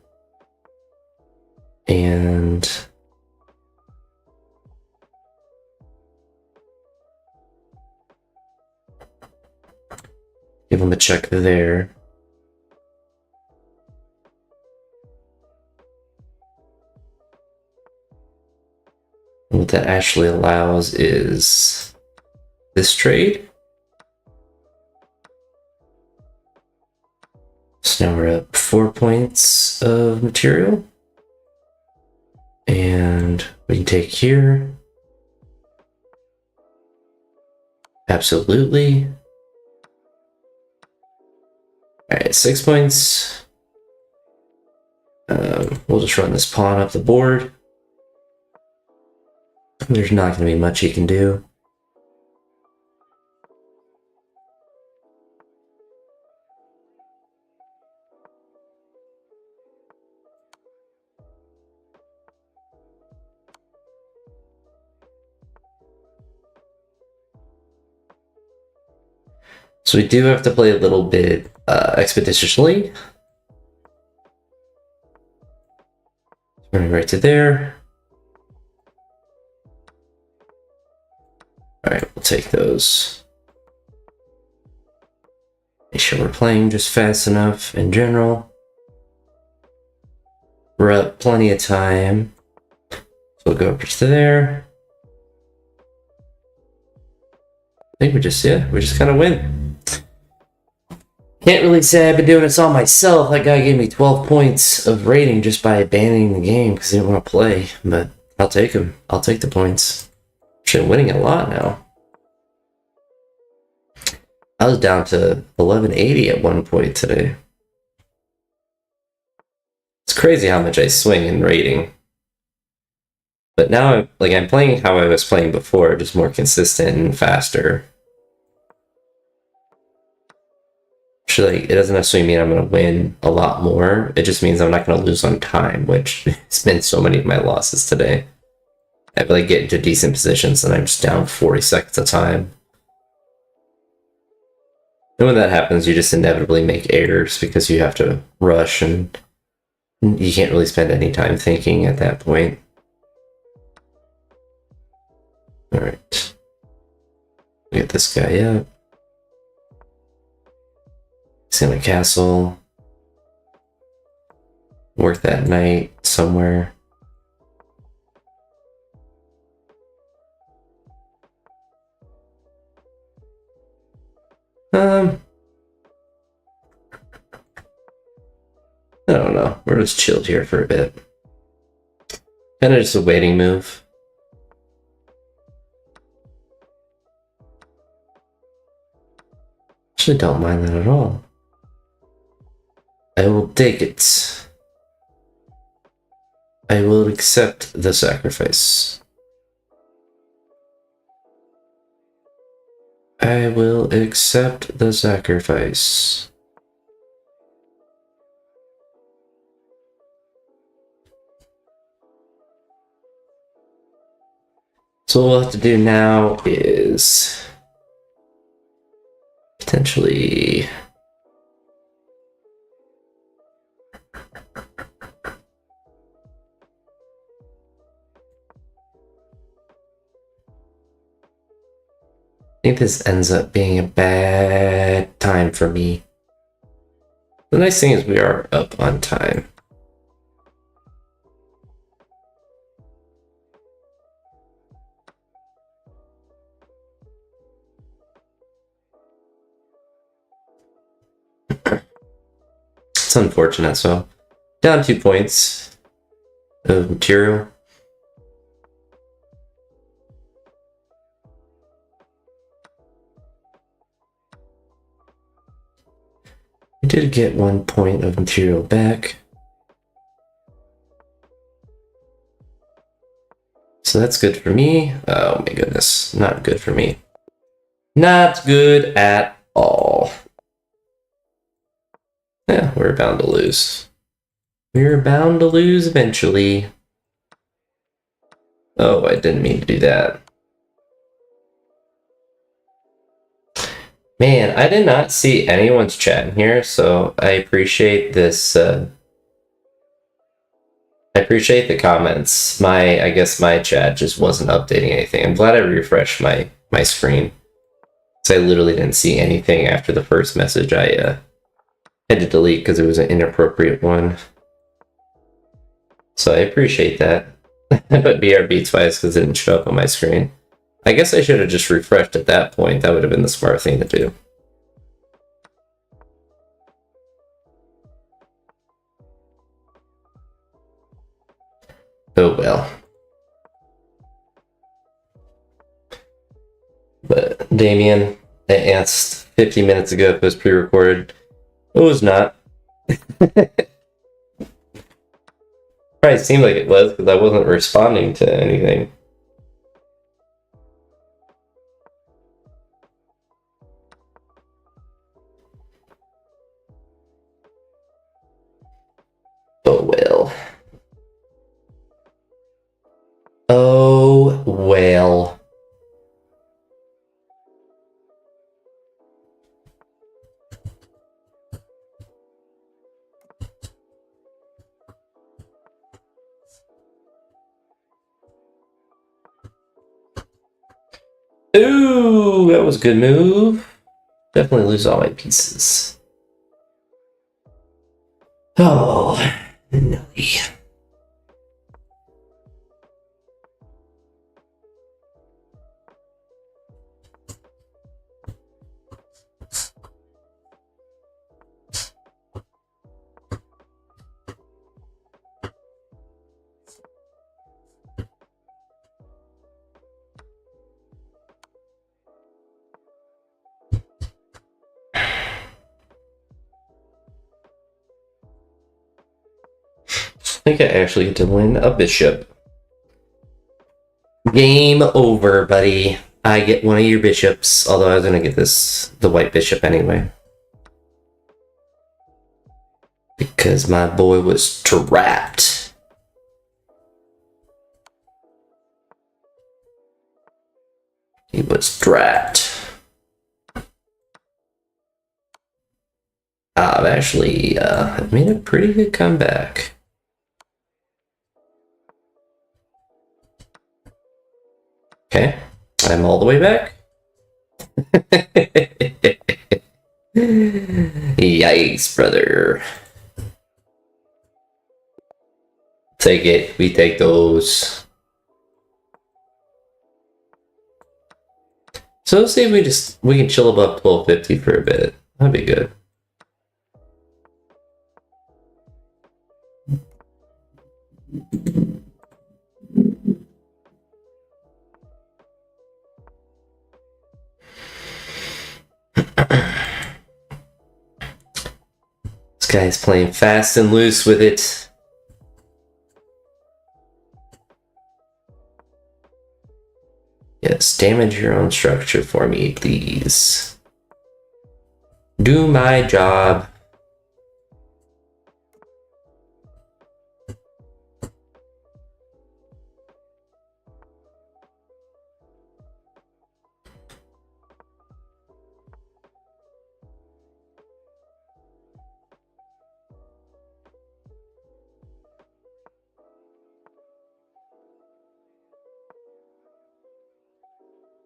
And give him a check there. And what that actually allows is this trade. So now we're up 4 points of material. And we can take here. Absolutely. Alright, 6 points. We'll just run this pawn up the board. There's not going to be much he can do. So we do have to play a little bit expeditiously. Running right to there. Alright, we'll take those. Make sure we're playing just fast enough in general. We're up plenty of time. So we'll go over to there. I think we just kind of win. Can't really say I've been doing this all myself. That guy gave me 12 points of rating just by abandoning the game because he didn't want to play. But I'll take him. I'll take the points. Actually, I'm winning a lot now. I was down to 1180 at one point today. It's crazy how much I swing in rating. But now, I'm playing how I was playing before, just more consistent and faster. Actually, it doesn't necessarily mean I'm going to win a lot more. It just means I'm not going to lose on time, which has been so many of my losses today. I get into decent positions and I'm just down 40 seconds of time. And when that happens, you just inevitably make errors because you have to rush and you can't really spend any time thinking at that point. Alright. Get this guy up. He's in a castle. Work that knight somewhere. I don't know. We're just chilled here for a bit. Kind of just a waiting move. Actually, don't mind that at all. I will take it. I will accept the sacrifice. I will accept the sacrifice. So what we'll have to do now is potentially I think this ends up being a bad time for me. The nice thing is we are up on time. It's unfortunate, so down 2 points of material. I did get 1 point of material back. So that's good for me. Oh my goodness, not good for me. Not good at all. Yeah, we're bound to lose. We're bound to lose eventually. Oh, I didn't mean to do that. Man, I did not see anyone's chat in here, so I appreciate this. I appreciate the comments. I guess my chat just wasn't updating anything. I'm glad I refreshed my screen. So I literally didn't see anything after the first message I had to delete because it was an inappropriate one. So I appreciate that. But BRB twice because it didn't show up on my screen. I guess I should have just refreshed at that point. That would have been the smart thing to do. Oh well. But Damien, I asked 50 minutes ago if it was pre-recorded. It was not. Probably seemed like it was because I wasn't responding to anything. Oh well. Oh well. Ooh, that was a good move. Definitely lose all my pieces. Oh, Nelly. think I actually get to win a bishop. Game over, buddy. I get one of your bishops, although I was gonna get the white bishop anyway. Because my boy was trapped. He was trapped. I've actually made a pretty good comeback. Okay, I'm all the way back. Yikes, brother. Take it. We take those. So let's see if we can chill above 1250 for a bit. That'd be good. This guy's playing fast and loose with it. Yes, damage your own structure for me, please. Do my job.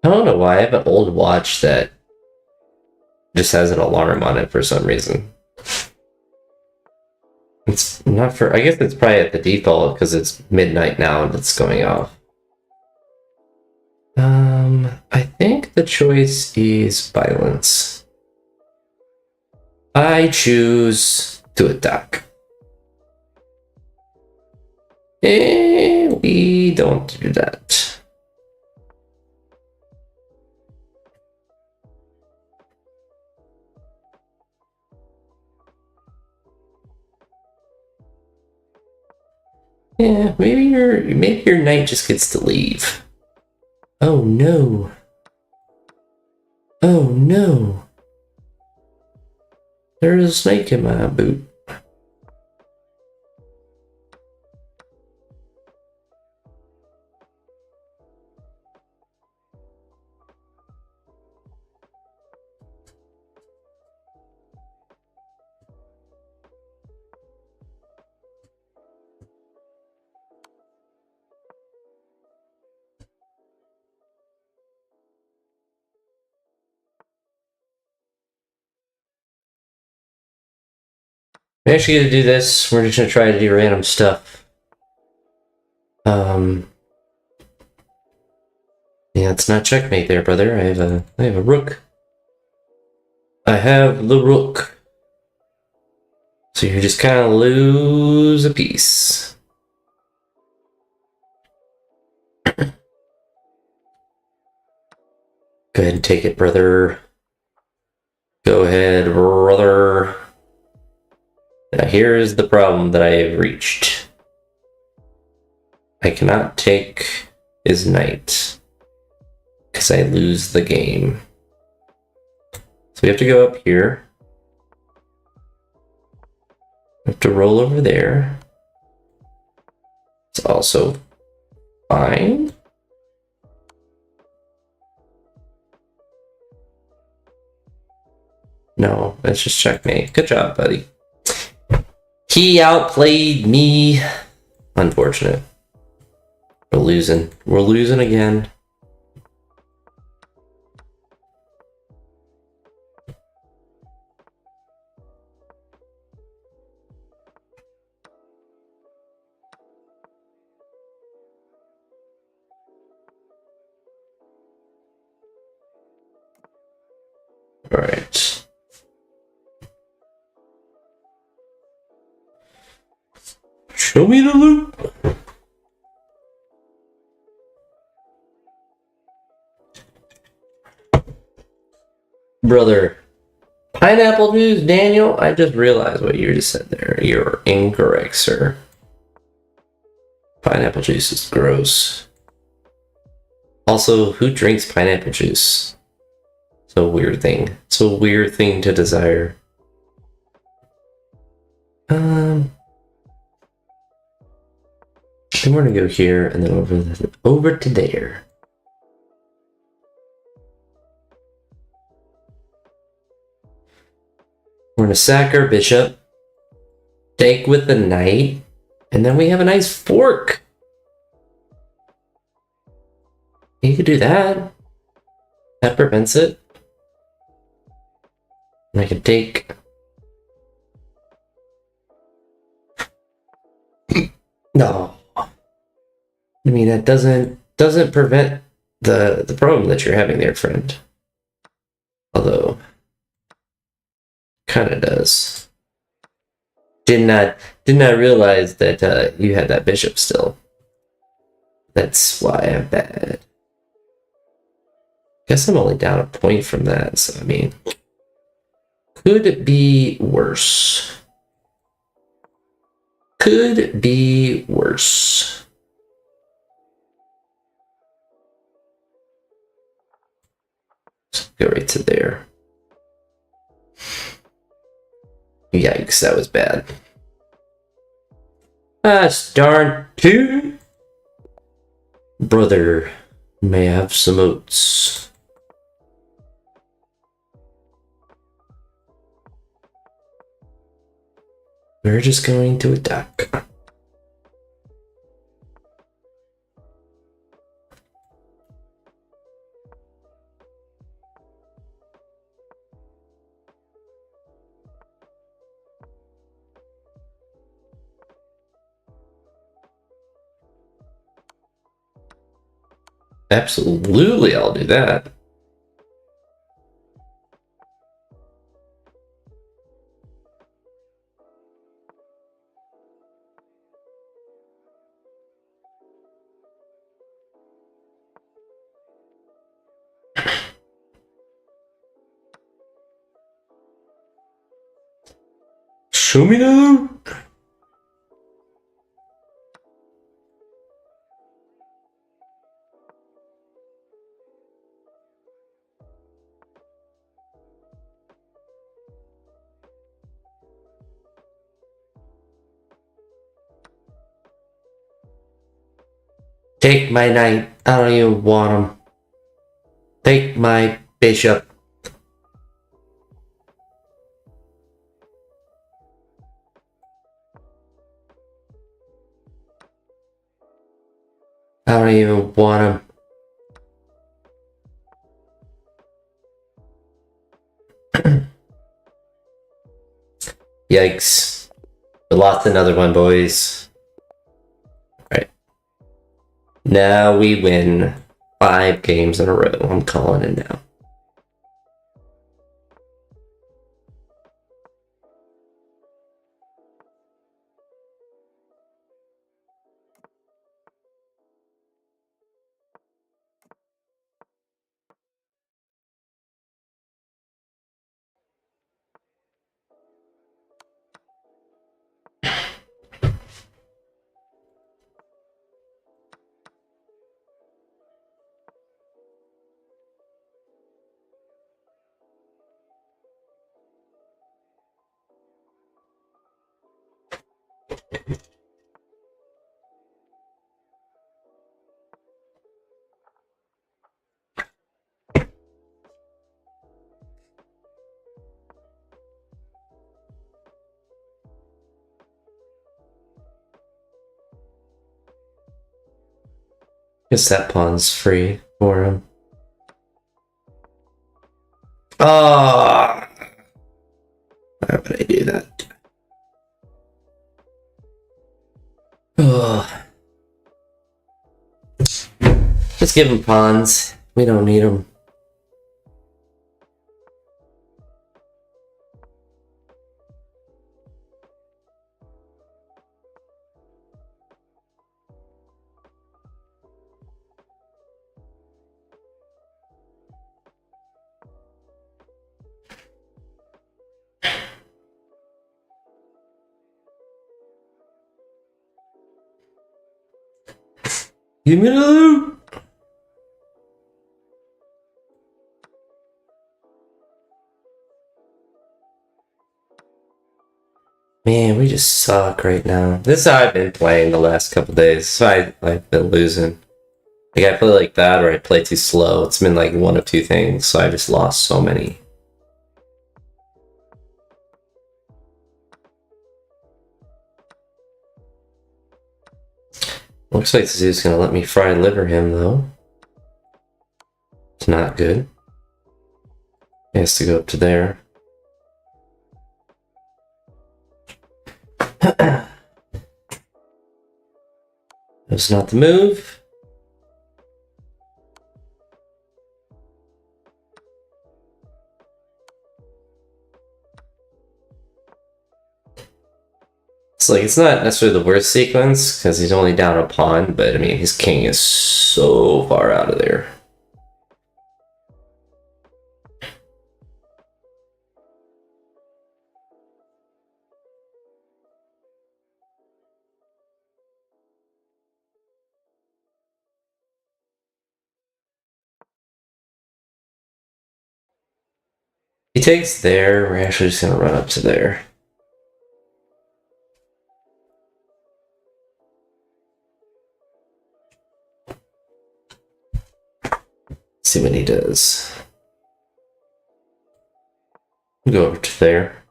I don't know why I have an old watch that just has an alarm on it for some reason. It's not for, I guess it's probably at the default because it's midnight now and it's going off. I think the choice is violence. I choose to attack. We don't do that. Yeah, maybe your knight just gets to leave. Oh no. Oh no. There's a snake in my boot. We're actually gonna do this. We're just gonna try to do random stuff. Yeah, it's not checkmate there, brother. I have a rook. I have the rook. So you just kind of lose a piece. Go ahead and take it, brother. Go ahead, brother. Now here's the problem that I have reached. I cannot take his knight because I lose the game. So we have to go up here. We have to roll over there. It's also fine. No, that's just checkmate. Good job, buddy. He outplayed me. Unfortunate. We're losing. We're losing again. All right. Show me the loop. Brother. Pineapple juice, Daniel? I just realized what you just said there. You're incorrect, sir. Pineapple juice is gross. Also, who drinks pineapple juice? It's a weird thing. It's a weird thing to desire. Then we're gonna go here and then over to there. We're gonna sack our bishop, take with the knight, and then we have a nice fork. You could do that. That prevents it. And I could take. No. I mean, that doesn't prevent the problem that you're having there, friend. Although, kind of does. Did not realize that you had that bishop still. That's why I'm bad. Guess I'm only down a point from that, so I mean, could be worse. Could be worse. Let's go right to there. Yikes, that was bad. Darn too. Brother, may I have some oats? We're just going to attack. Absolutely, I'll do that. Show me the loot. Take my knight. I don't even want him. Take my bishop. I don't even want him. Yikes. We lost another one, boys. Right. Now we win 5 games in a row. I'm calling it now. Guess that pawn's free for him. Oh! Why would I do that? Oh. Just give him pawns. We don't need them. Give me the loot! Man, we just suck right now. This is how I've been playing the last couple days. So I've been losing. Like, I play like that or I play too slow. It's been like one of two things, so I just lost so many. Looks like the zoo's gonna let me fry liver him, though. It's not good. He has to go up to there. That's not the move. It's like, it's not necessarily the worst sequence, because he's only down a pawn, but I mean, his king is so far out of there. He takes there, we're actually just gonna run up to there. See what he does. We'll go over to there.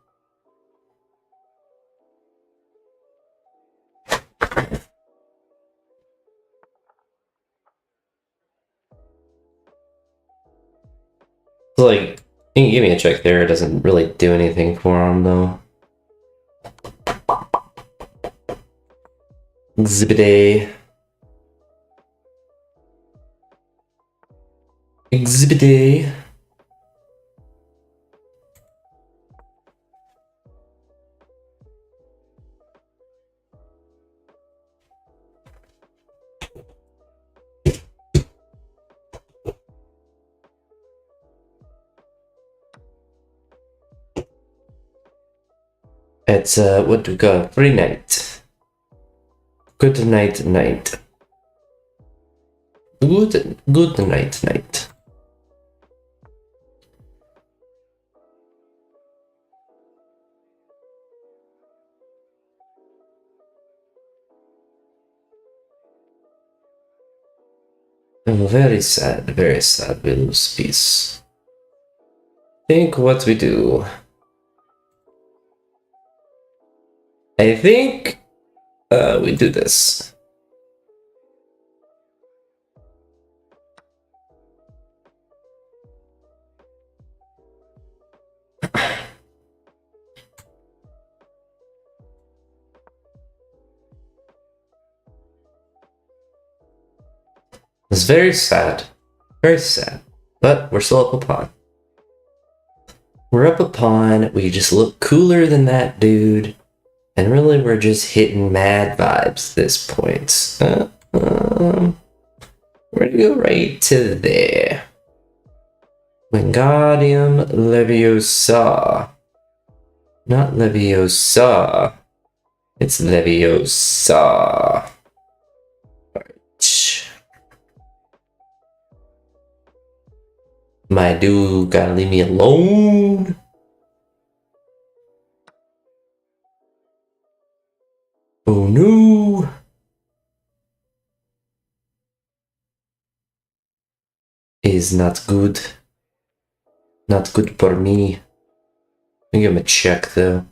So like, you can give me a check there, it doesn't really do anything for him though. Exhibit A. Exhibit A. It's what do we got? Free night. Good night, night. Good night, night. Oh, very sad, we lose peace. Think what we do. I think we do this. It's very sad. Very sad. But we're still up a pawn. We're up a pawn. We just look cooler than that dude. And really, we're just hitting mad vibes at this point. We're gonna go right to there. Wingardium Leviosa. Not Leviosa. It's Leviosa. Right. My dude, gotta leave me alone. Oh no! Is not good. Not good for me. I'll give him a check though.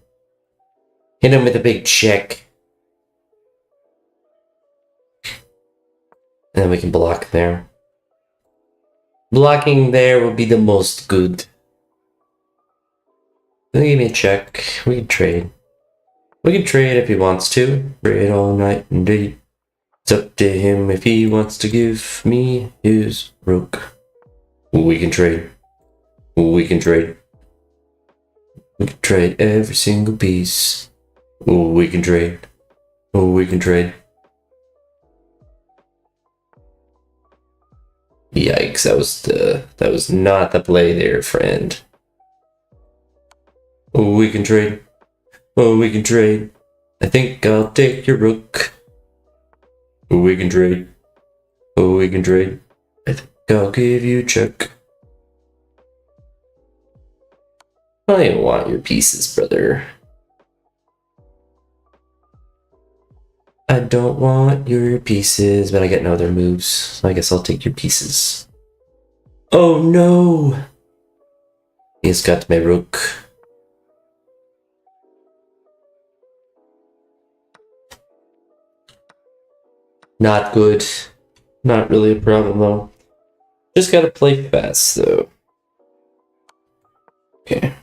Hit him with a big check. And then we can block there. Blocking there will be the most good. Then give me a check. We can trade. We can trade if he wants to. Trade all night and day. It's up to him if he wants to give me his rook. We can trade. We can trade. We can trade every single piece. We can trade. We can trade. Yikes, that was not the play there, friend. We can trade. We can trade. I think I'll take your rook. We can trade. Oh, we can trade. I think I'll give you check. I don't even want your pieces, brother. I don't want your pieces, but I get no other moves, so I guess I'll take your pieces. Oh no! He's got my rook. Not good. Not really a problem though. Just gotta play fast though. Okay.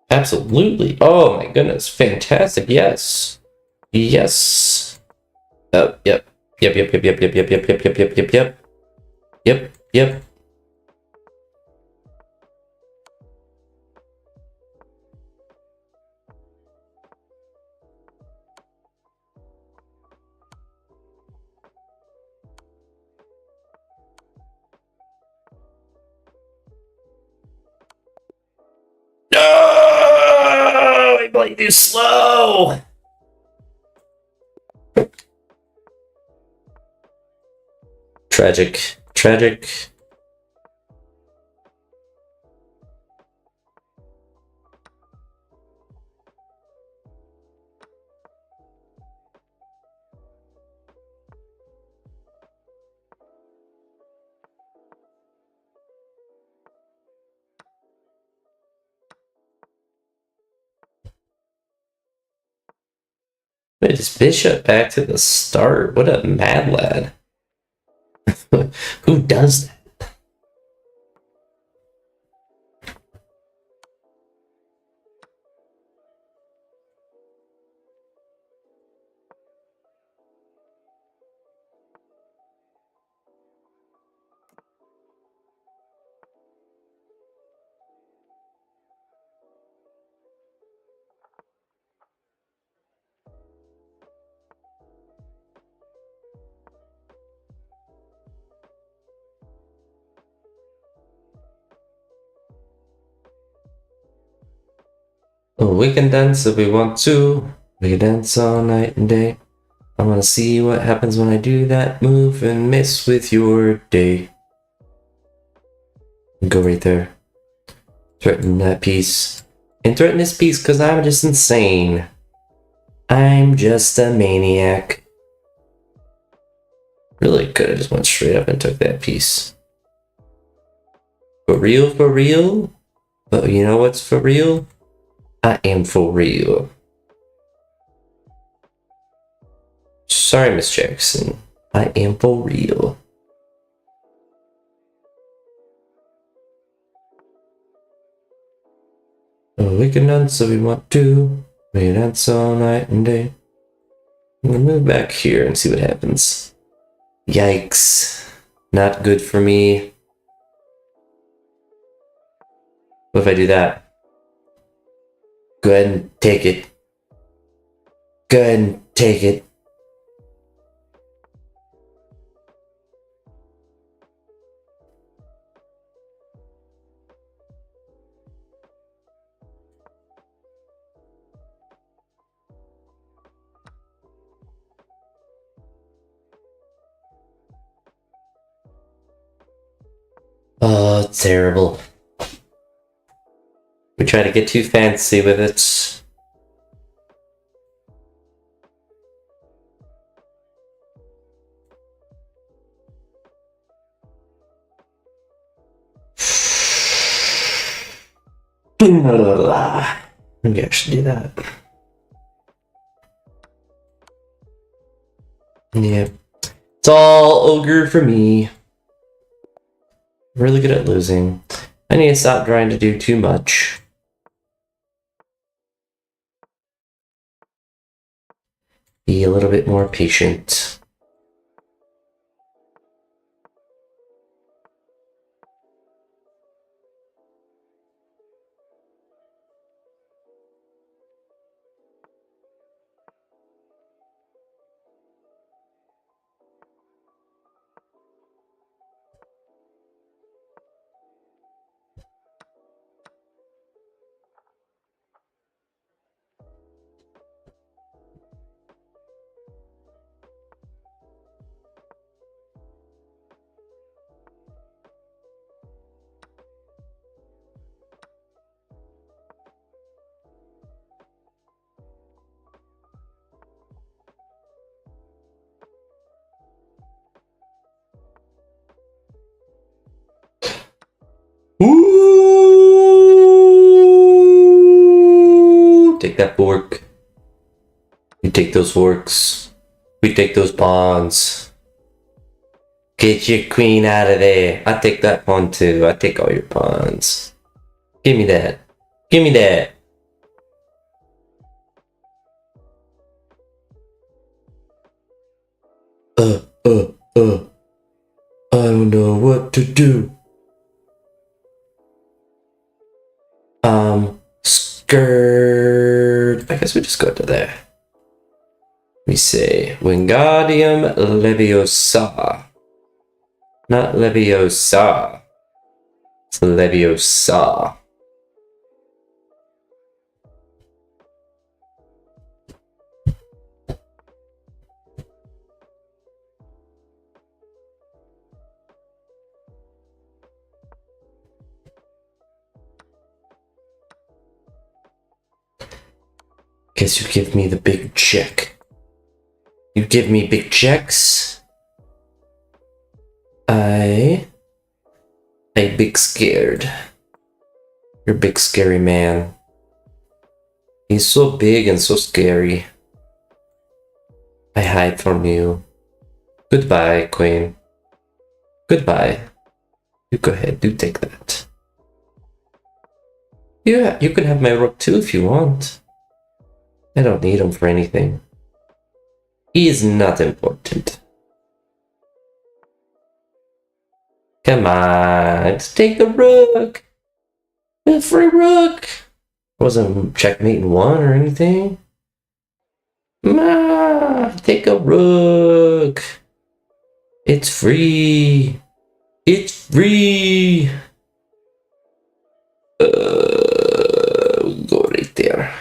Absolutely. Oh my goodness. Fantastic. Yes. Yes. Yep. Yep. Yep. Yep. Yep. Yep. Yep. Yep. Yep. Yep. Yep. Yep. Yep. Yep. Yep. Yep. No! I played too slow. Tragic. Tragic. Wait, is Bishop back to the start? What a mad lad. Who does that? Oh, we can dance if we want to. We can dance all night and day. I want to see what happens when I do that move and mess with your day. Go right there. Threaten that piece. And threaten this piece because I'm just insane. I'm just a maniac. Really could have just went straight up and took that piece. For real, for real? But you know what's for real? I am for real. Sorry, Miss Jackson. I am for real. Oh, we can dance if we want to. We can dance all night and day. I'm gonna move back here and see what happens. Yikes. Not good for me. What if I do that? Go ahead and take it. Go ahead and take it. Oh, it's terrible. We try to get too fancy with it. Maybe I should do that. Yep. It's all ogre for me. Really good at losing. I need to stop trying to do too much. Be a little bit more patient. Ooh! Take that fork. You take those forks. We take those pawns. Get your queen out of there. I take that pawn too. I take all your pawns. Give me that. Give me that. I don't know what to do. Skirt. I guess we just go to there. We say Wingardium Leviosa. Not Leviosa. It's Leviosa. Guess you give me the big check. You give me big checks. I big scared. You're a big scary man. He's so big and so scary. I hide from you. Goodbye, Queen. Goodbye. You go ahead, do take that. Yeah, you can have my rook too if you want. I don't need him for anything. He is not important. Come on, let's take the rook. A free rook. Wasn't checkmating one or anything. Take a rook. It's free. It's free. We'll go right there.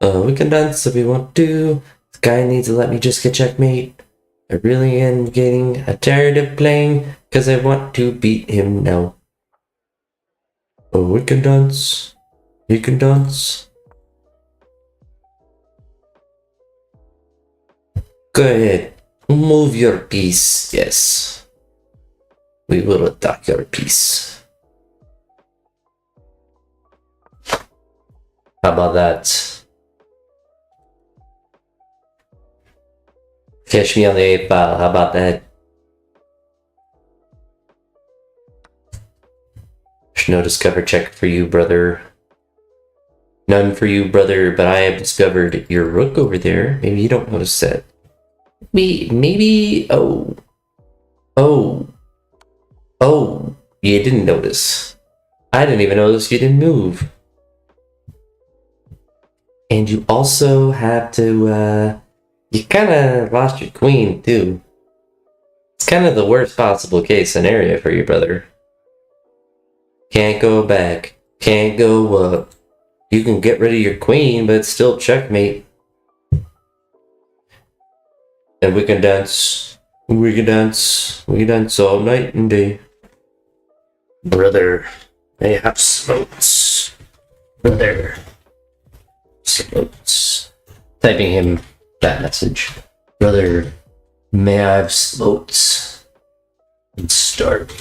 We can dance if we want to. This guy needs to let me just get checkmate. I really am getting tired of playing because I want to beat him now. Oh, we can dance. You can dance. Go ahead. Move your piece. Yes. We will attack your piece. How about that? Catch me on the 8 file. How about that? There's no discover check for you, brother. None for you, brother, but I have discovered your rook over there. Maybe you don't notice that. Maybe, oh, you didn't notice. I didn't even notice you didn't move. And you also have to, you kind of lost your queen, too. It's kind of the worst possible case scenario for you, brother. Can't go back. Can't go up. You can get rid of your queen, but it's still checkmate. And we can dance. We can dance. We can dance all night and day. Brother, may I have smokes. Brother. Smokes. Typing him that message. Brother, may I have smokes? And start.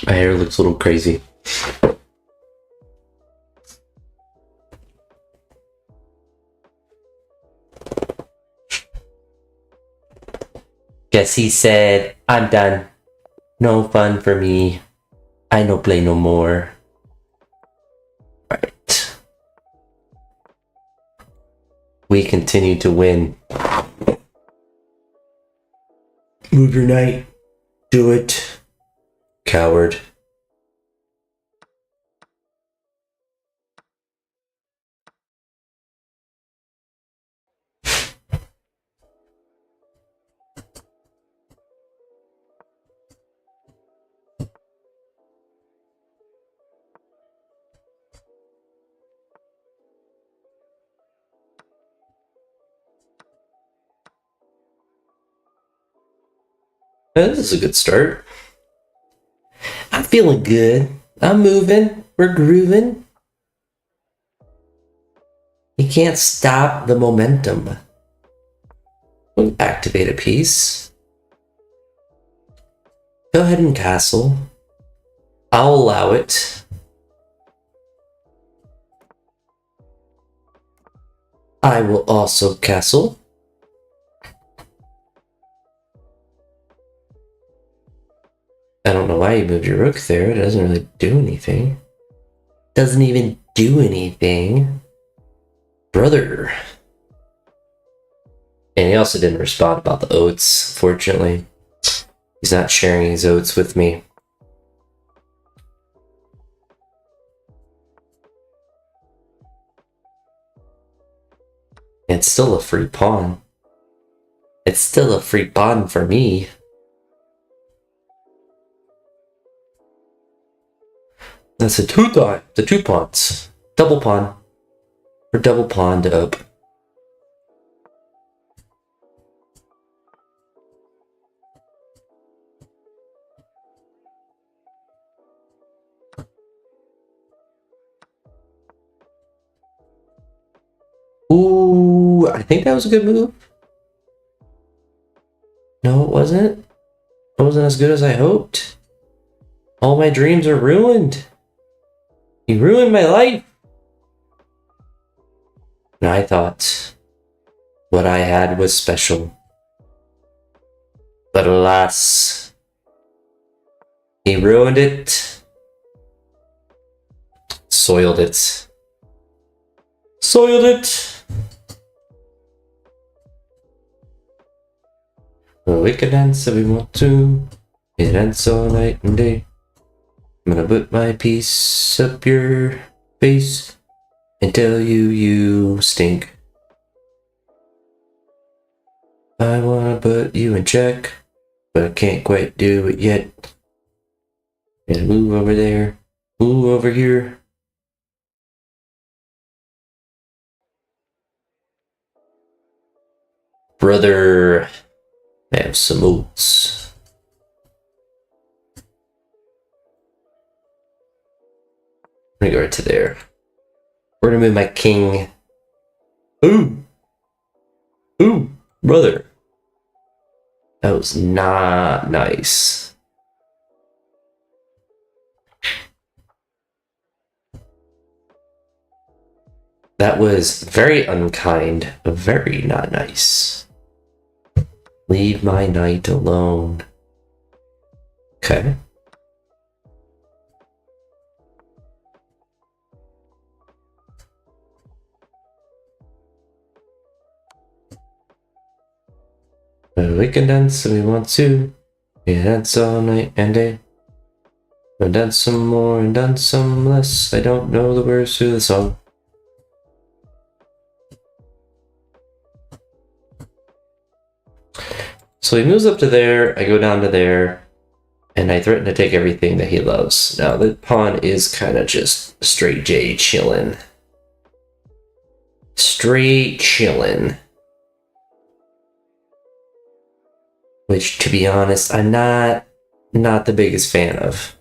My hair looks a little crazy. Guess he said, I'm done. No fun for me. I no play no more. Right. We continue to win. Move your knight. Do it. Coward. This is a good start. I'm feeling good. I'm moving. We're grooving. You can't stop the momentum. We'll activate a piece. Go ahead and castle. I'll allow it. I will also castle. I don't know why you moved your rook there. It doesn't really do anything. Doesn't even do anything. Brother. And he also didn't respond about the oats, fortunately. He's not sharing his oats with me. It's still a free pawn. It's still a free pawn for me. That's a two-die. The two pawns. Double pawn. Or double pawned up. Ooh, I think that was a good move. No, it wasn't. It wasn't as good as I hoped. All my dreams are ruined. You ruined my life. And I thought what I had was special. But alas, he ruined it. Soiled it. Soiled it. Well, we can dance if we want to. We dance all night and day. I'm gonna put my piece up your face and tell you you stink. I wanna put you in check, but I can't quite do it yet. Gonna move over there, move over here. Brother, I have some oats. I'm gonna go right to there. We're gonna move my king. Ooh! Ooh, brother. That was not nice. That was very unkind, very not nice. Leave my knight alone. Okay. We can dance if we want to. We dance all night and day. We'll dance some more and dance some less. I don't know the words to the song. So he moves up to there, I go down to there, and I threaten to take everything that he loves. Now the pawn is kind of just straight J chillin'. Straight chillin'. Which, to be honest, I'm not the biggest fan of.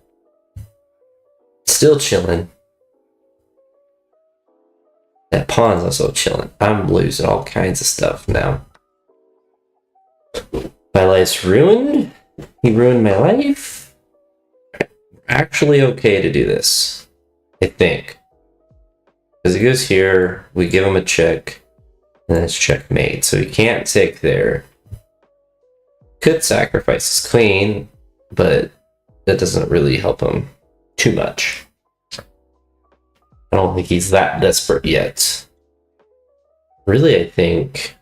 Still chillin'. That pawn's also chillin'. I'm losing all kinds of stuff now. My life's ruined. He ruined my life. Actually okay to do this, I think. Because he goes here, we give him a check, and it's checkmate. So he can't take there. Could sacrifice his queen, but that doesn't really help him too much. I don't think he's that desperate yet. Really, I think...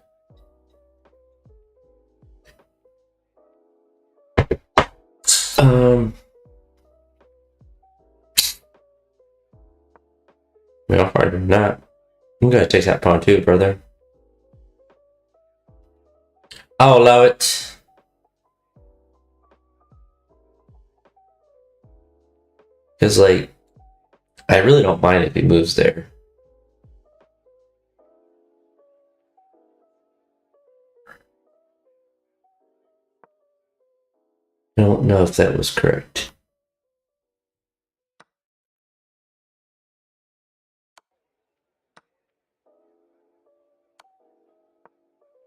How hard than that. I'm gonna take that pawn too, brother. I'll allow it. Because, like, I really don't mind if he moves there. I don't know if that was correct.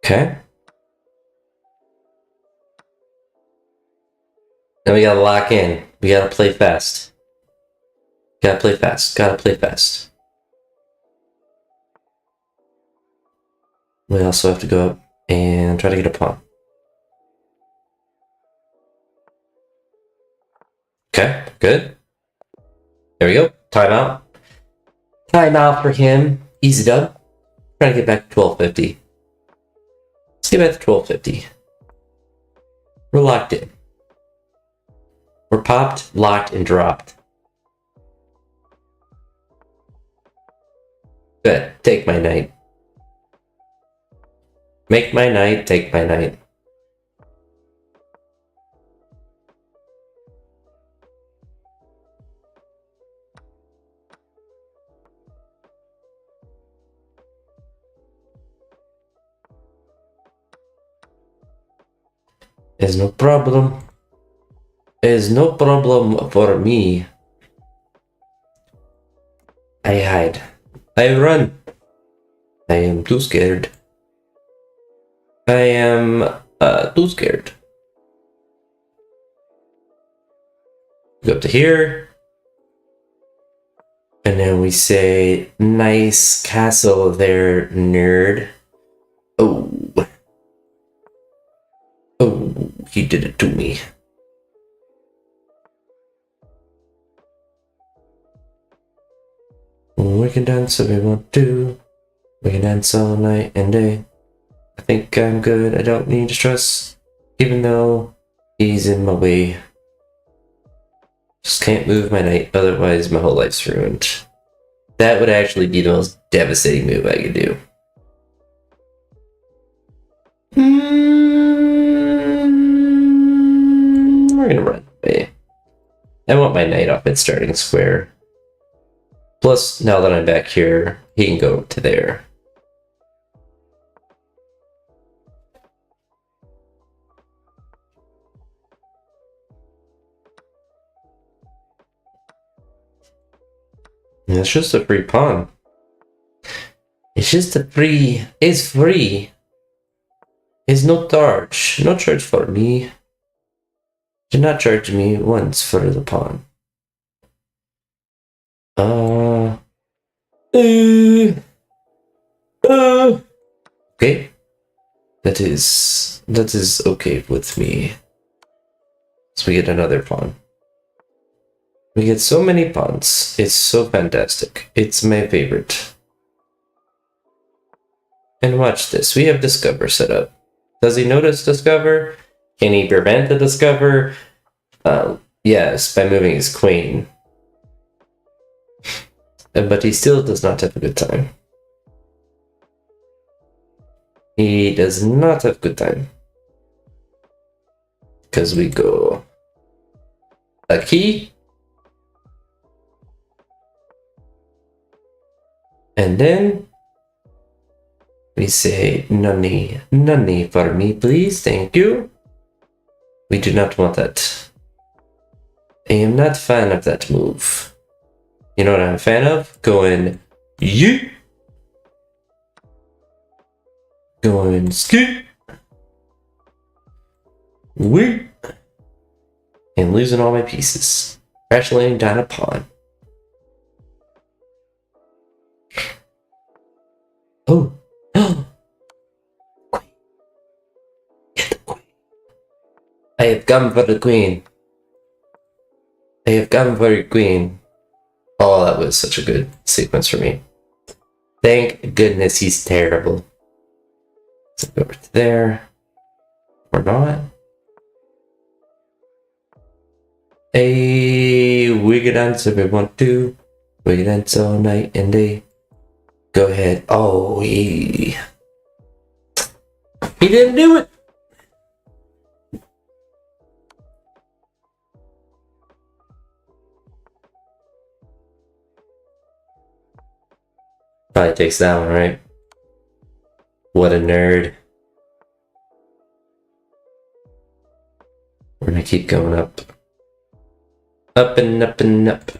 Okay. Now we gotta lock in. We gotta play fast. Gotta play fast. Gotta play fast. We also have to go up and try to get a pawn. Okay, good. There we go. Timeout. Timeout for him. Easy dub. Trying to get back to 1250. Let's get back to 1250. We're locked in. We're popped, locked, and dropped. Good. Take my knight. Make my knight, take my knight. There's no problem. There's no problem for me. I hide. I run. I am too scared. I am too scared. Go up to here. And then we say, nice castle there, nerd. Oh. Oh, he did it to me. We can dance if we want to. We can dance all night and day. I think I'm good. I don't need to stress. Even though he's in my way. Just can't move my knight, otherwise my whole life's ruined. That would actually be the most devastating move I could do. We're gonna run away. I want my knight off its starting square. Plus, now that I'm back here, he can go to there. And it's just a free pawn. It's just a free. It's free. It's no charge. No charge for me. Do not charge me once for the pawn. Okay. That is okay with me. So we get another pawn. We get so many pawns. It's so fantastic. It's my favorite. And watch this. We have Discover set up. Does he notice Discover? Can he prevent the Discover? Yes, by moving his queen. But he still does not have a good time. He does not have a good time. Because we go a key. And then we say, nani, nani for me, please, thank you. We do not want that. I am not a fan of that move. You know what I'm a fan of? Going, you. Going, ski. We. And losing all my pieces. Crash landing down a pawn. Oh. Queen. Get the queen. I have come for the queen. I have come for your queen. Oh, that was such a good sequence for me. Thank goodness he's terrible. Let's go over to there. Or not. Hey, we can dance if we want to. We can dance all night and day. Go ahead. Oh, he didn't do it. Probably takes that one, right? What a nerd. We're gonna keep going up. Up and up and up.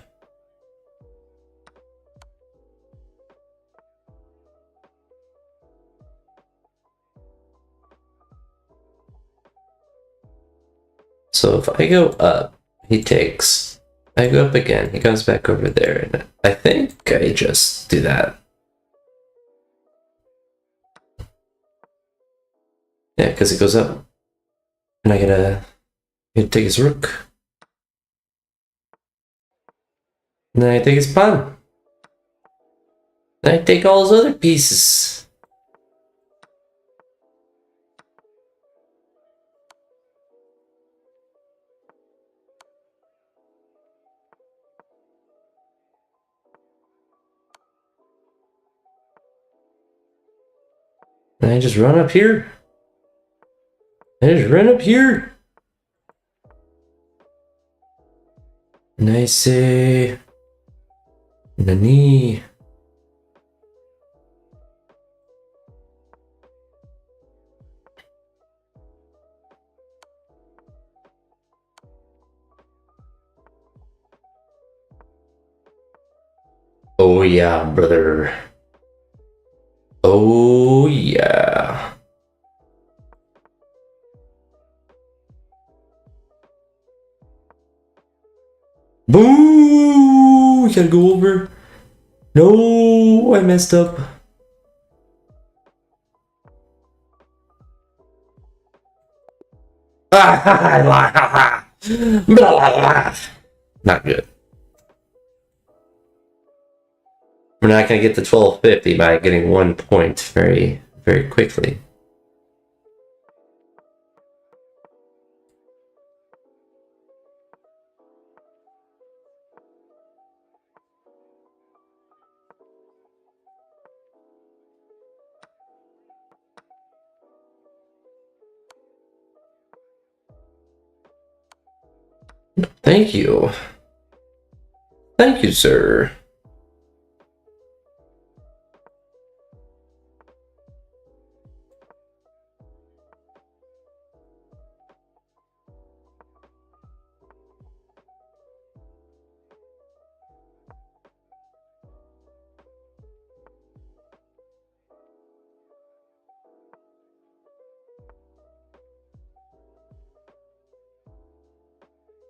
So if I go up, he takes. I go up again, he goes back over there, and I think I just do that. Yeah, because it goes up. And I gotta take his rook. And then I take his pawn. Then I take all his other pieces. And I just run up here. I just run up here. And I say, Nani. Oh yeah, brother. Oh yeah. Boo! You gotta go over. No, I messed up. Not good. We're not gonna get to 1250 by getting 1 point very, very quickly. Thank you. Thank you, sir.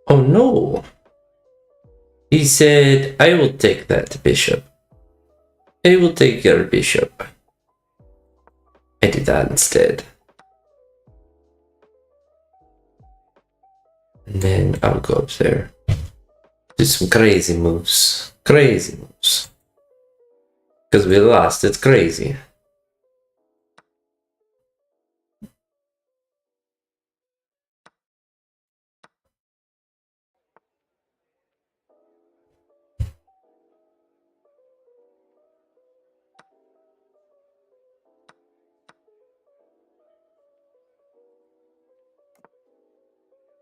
Oh no. He said, I will take that bishop. I will take your bishop. I did that instead. And then I'll go up there. Do some crazy moves. Crazy moves. Because we lost, it's crazy.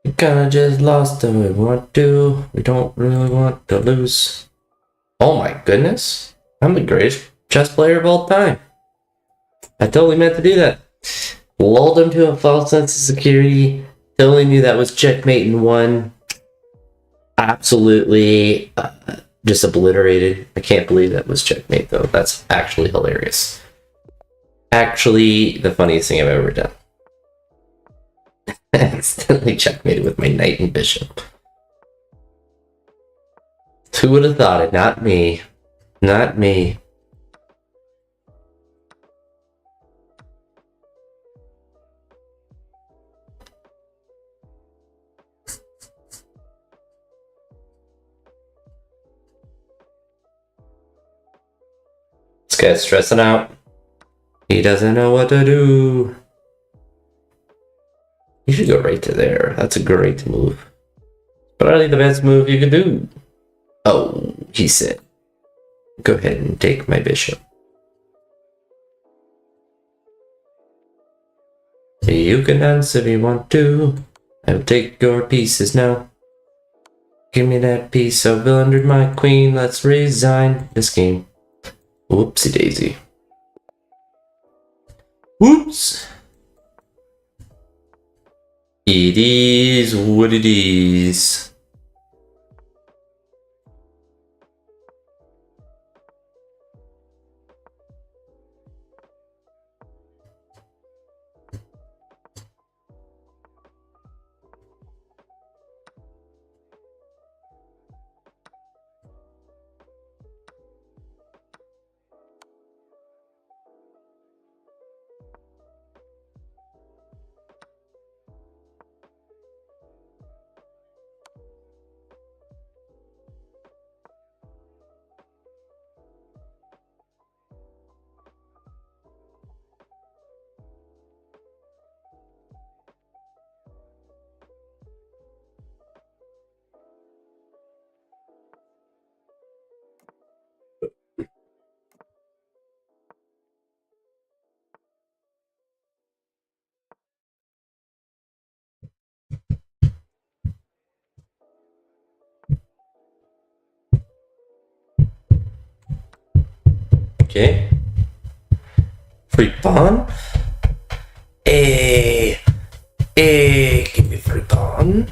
We kinda just lost and we want to. We don't really want to lose. Oh my goodness. I'm the greatest chess player of all time. I totally meant to do that. Lulled him to a false sense of security. Totally knew that was checkmate in one. Absolutely just obliterated. I can't believe that was checkmate though. That's actually hilarious. Actually, the funniest thing I've ever done. Accidentally checkmated with my knight and bishop. Who would have thought it? Not me. Not me. This guy's stressing out. He doesn't know what to do. You should go right to there. That's a great move. Probably the best move you could do. Oh, he said, go ahead and take my bishop. You can dance if you want to. I'll take your pieces now. Give me that piece. I will under my queen. Let's resign this game. Whoopsie daisy. Whoops. It is what it is. Okay. Free pawn. Hey, give me free pawn.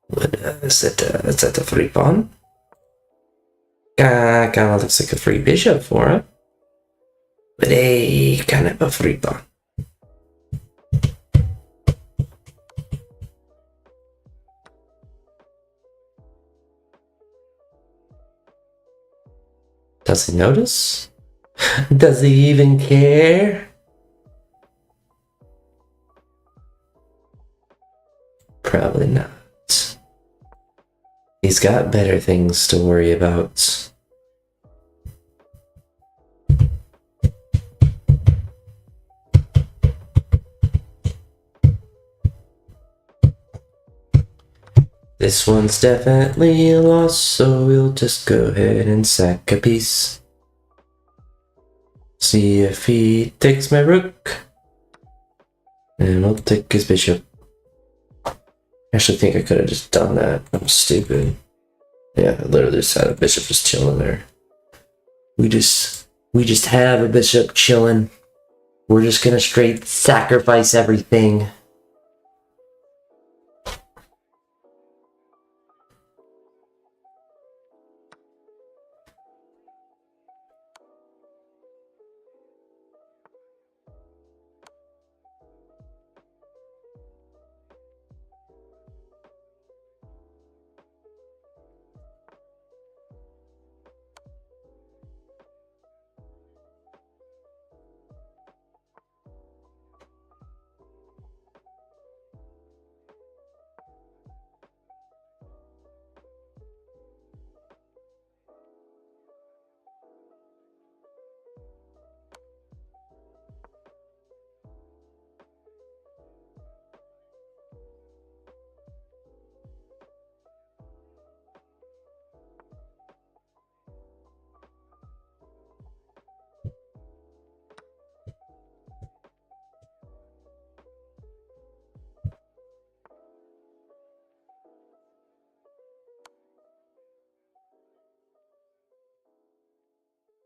What is that? Is that a free pawn? Kind of looks like a free bishop for him. But hey, kind of a free pawn. Does he notice? Does he even care? Probably not. He's got better things to worry about. This one's definitely a loss, so we'll just go ahead and sack a piece. See if he takes my rook. And we'll take his bishop. I actually think I could have just done that. I'm stupid. Yeah, I literally just had a bishop just chilling there. We just have a bishop chilling. We're just gonna straight sacrifice everything.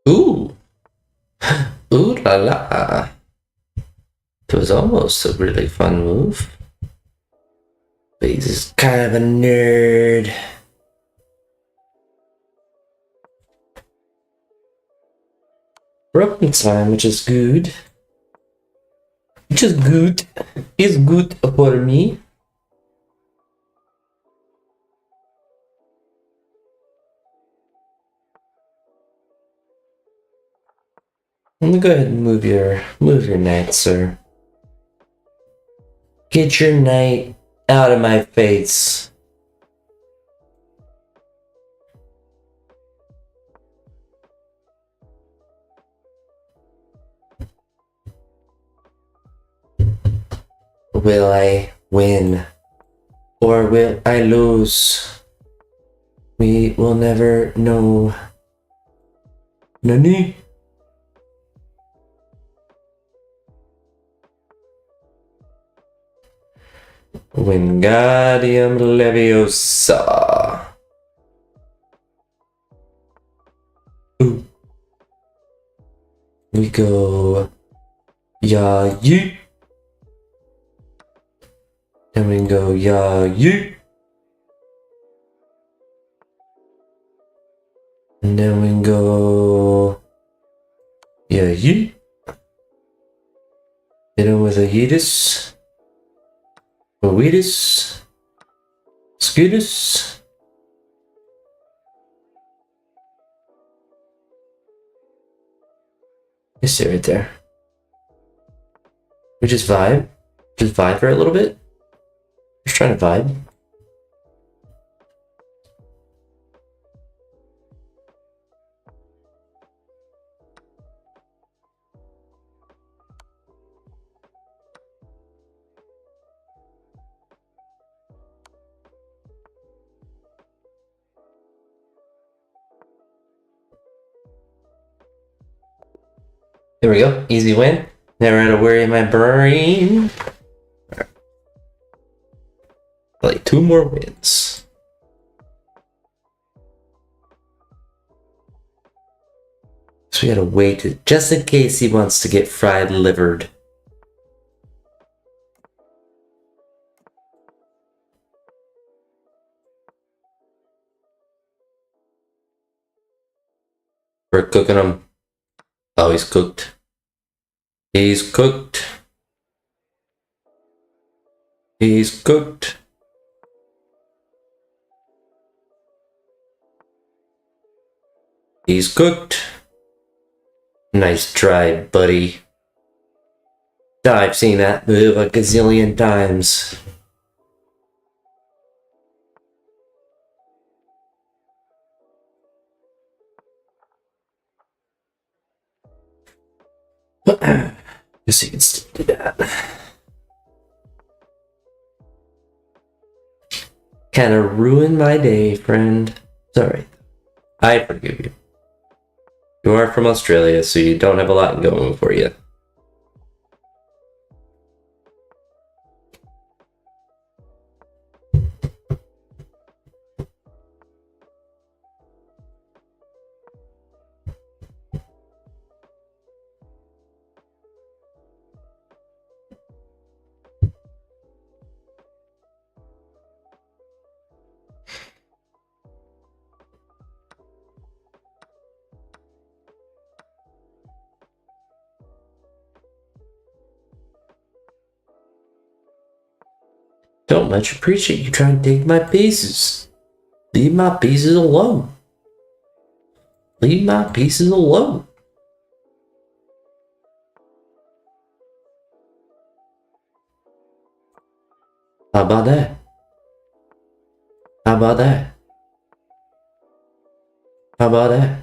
Ooh. Ooh la la. It was almost a really fun move. But he's just kind of a nerd. We're up in time, which is good. Which is good. Is good for me. I'm gonna go ahead and move your knight, sir. Get your knight out of my face. Will I win? Or will I lose? We will never know. Nani? Wingardium Leviosa. Ooh. We go ya you. Then we go ya you. And then we go ya you. Hit him with a Yeetus. A Weedus. Scootus. You sit right there. We just vibe. Just vibe for a little bit. Just trying to vibe. There we go. Easy win. Never had to worry my brain. Right. Like 2 more wins. So we gotta wait just in case he wants to get fried livered. We're cooking him. Oh, he's cooked. He's cooked. He's cooked. He's cooked. Nice try, buddy. I've seen that move a gazillion times. Guess you can still do that. Kinda ruined my day, friend. Sorry. I forgive you. You are from Australia, so you don't have a lot going for you. Don't much appreciate you trying to take my pieces. Leave my pieces alone. Leave my pieces alone. How about that? How about that? How about that?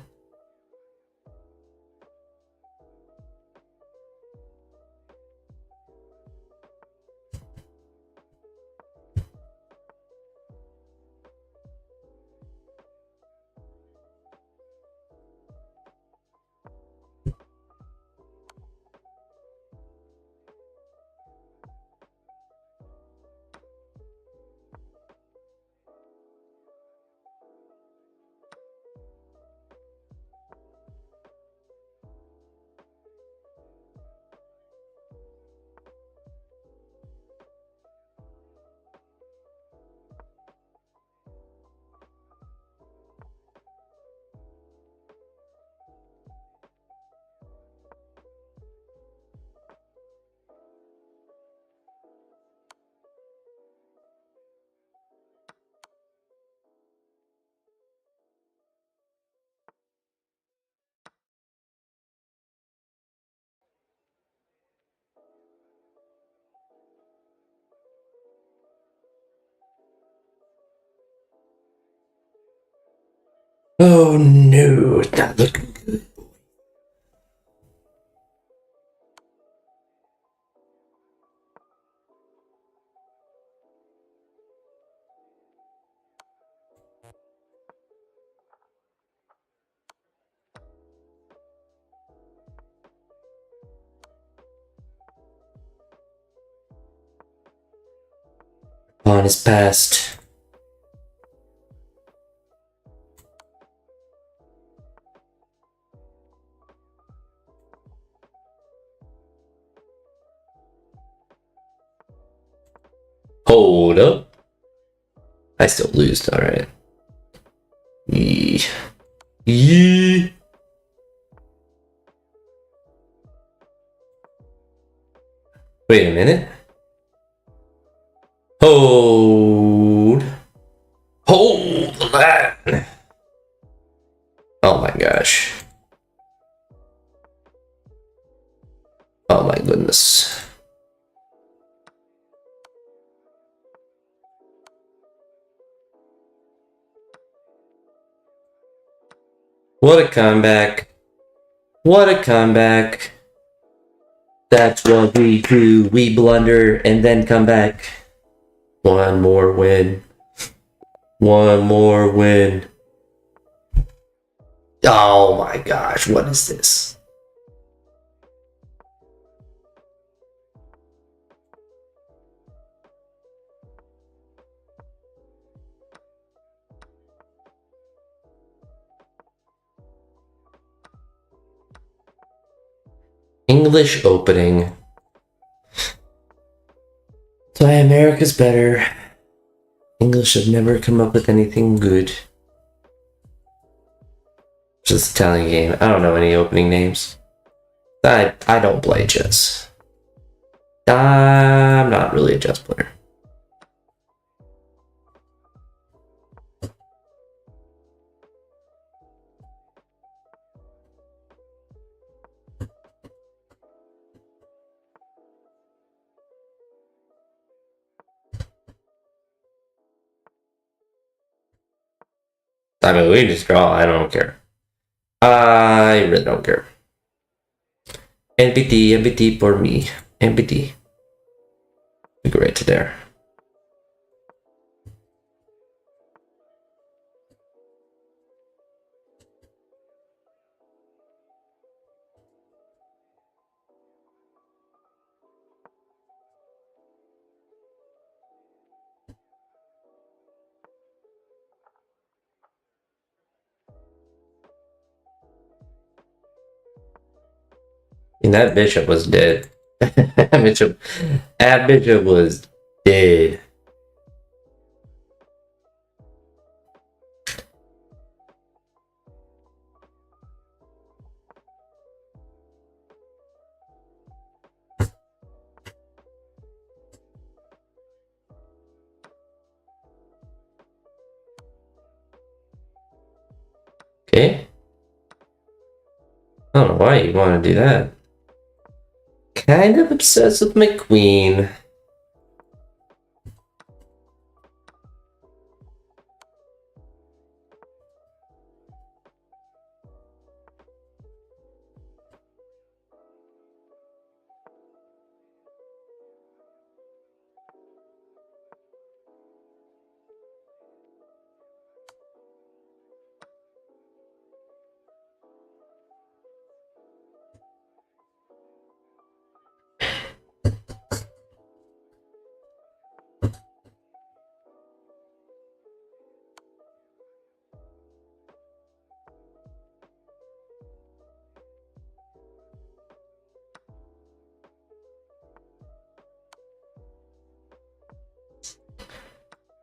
Oh no, it's not looking good. On his past. Hold up. I still lose, alright. Yee. Yee. Wait a minute. Hold. Hold that. Oh my gosh. Oh my goodness. What a comeback. What a comeback. That's what we do. We blunder and then come back. One more win. One more win. Oh my gosh, what is this? English opening. That's why America's better. English have never come up with anything good. Just Italian game. I don't know any opening names. I don't play chess. I'm not really a chess player. I mean, we just draw. I don't care. I really don't care. NPT for me. NPT. We go right to there. And that bishop was dead. that bishop was dead. Okay. I don't know why you want to do that. Kind of obsessed with my queen.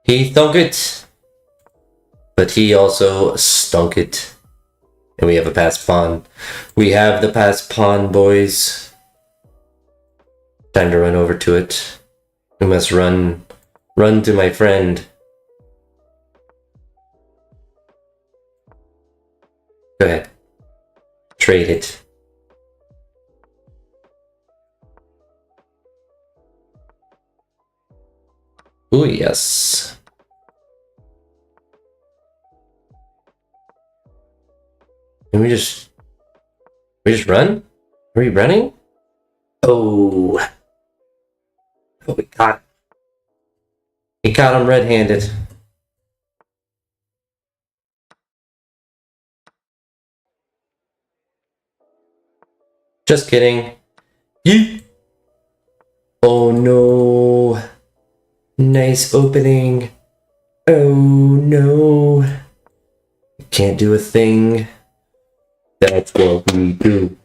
He thunk it, but he also stunk it. And we have a passed pawn. We have the passed pawn, boys. Time to run over to it. We must run to my friend. Go ahead. Trade it. Ooh, yes. Can we just run? Are we running? Oh, we caught. He caught him red-handed. Just kidding. Yeet. Oh no. Nice opening. Oh no. Can't do a thing. That's what we do.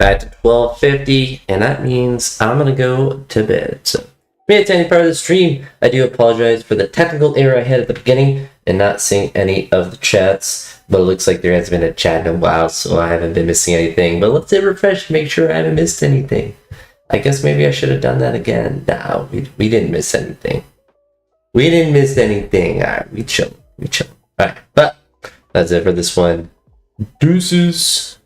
Back to 12:50, and that means I'm gonna go to bed. So, if you made it to any part of the stream, I do apologize for the technical error I had at the beginning and not seeing any of the chats. But it looks like there hasn't been a chat in a while, so I haven't been missing anything. But let's hit refresh to make sure I haven't missed anything. I guess maybe I should have done that again. No, we didn't miss anything. We didn't miss anything. Alright, we chill. Alright, but that's it for this one. Deuces.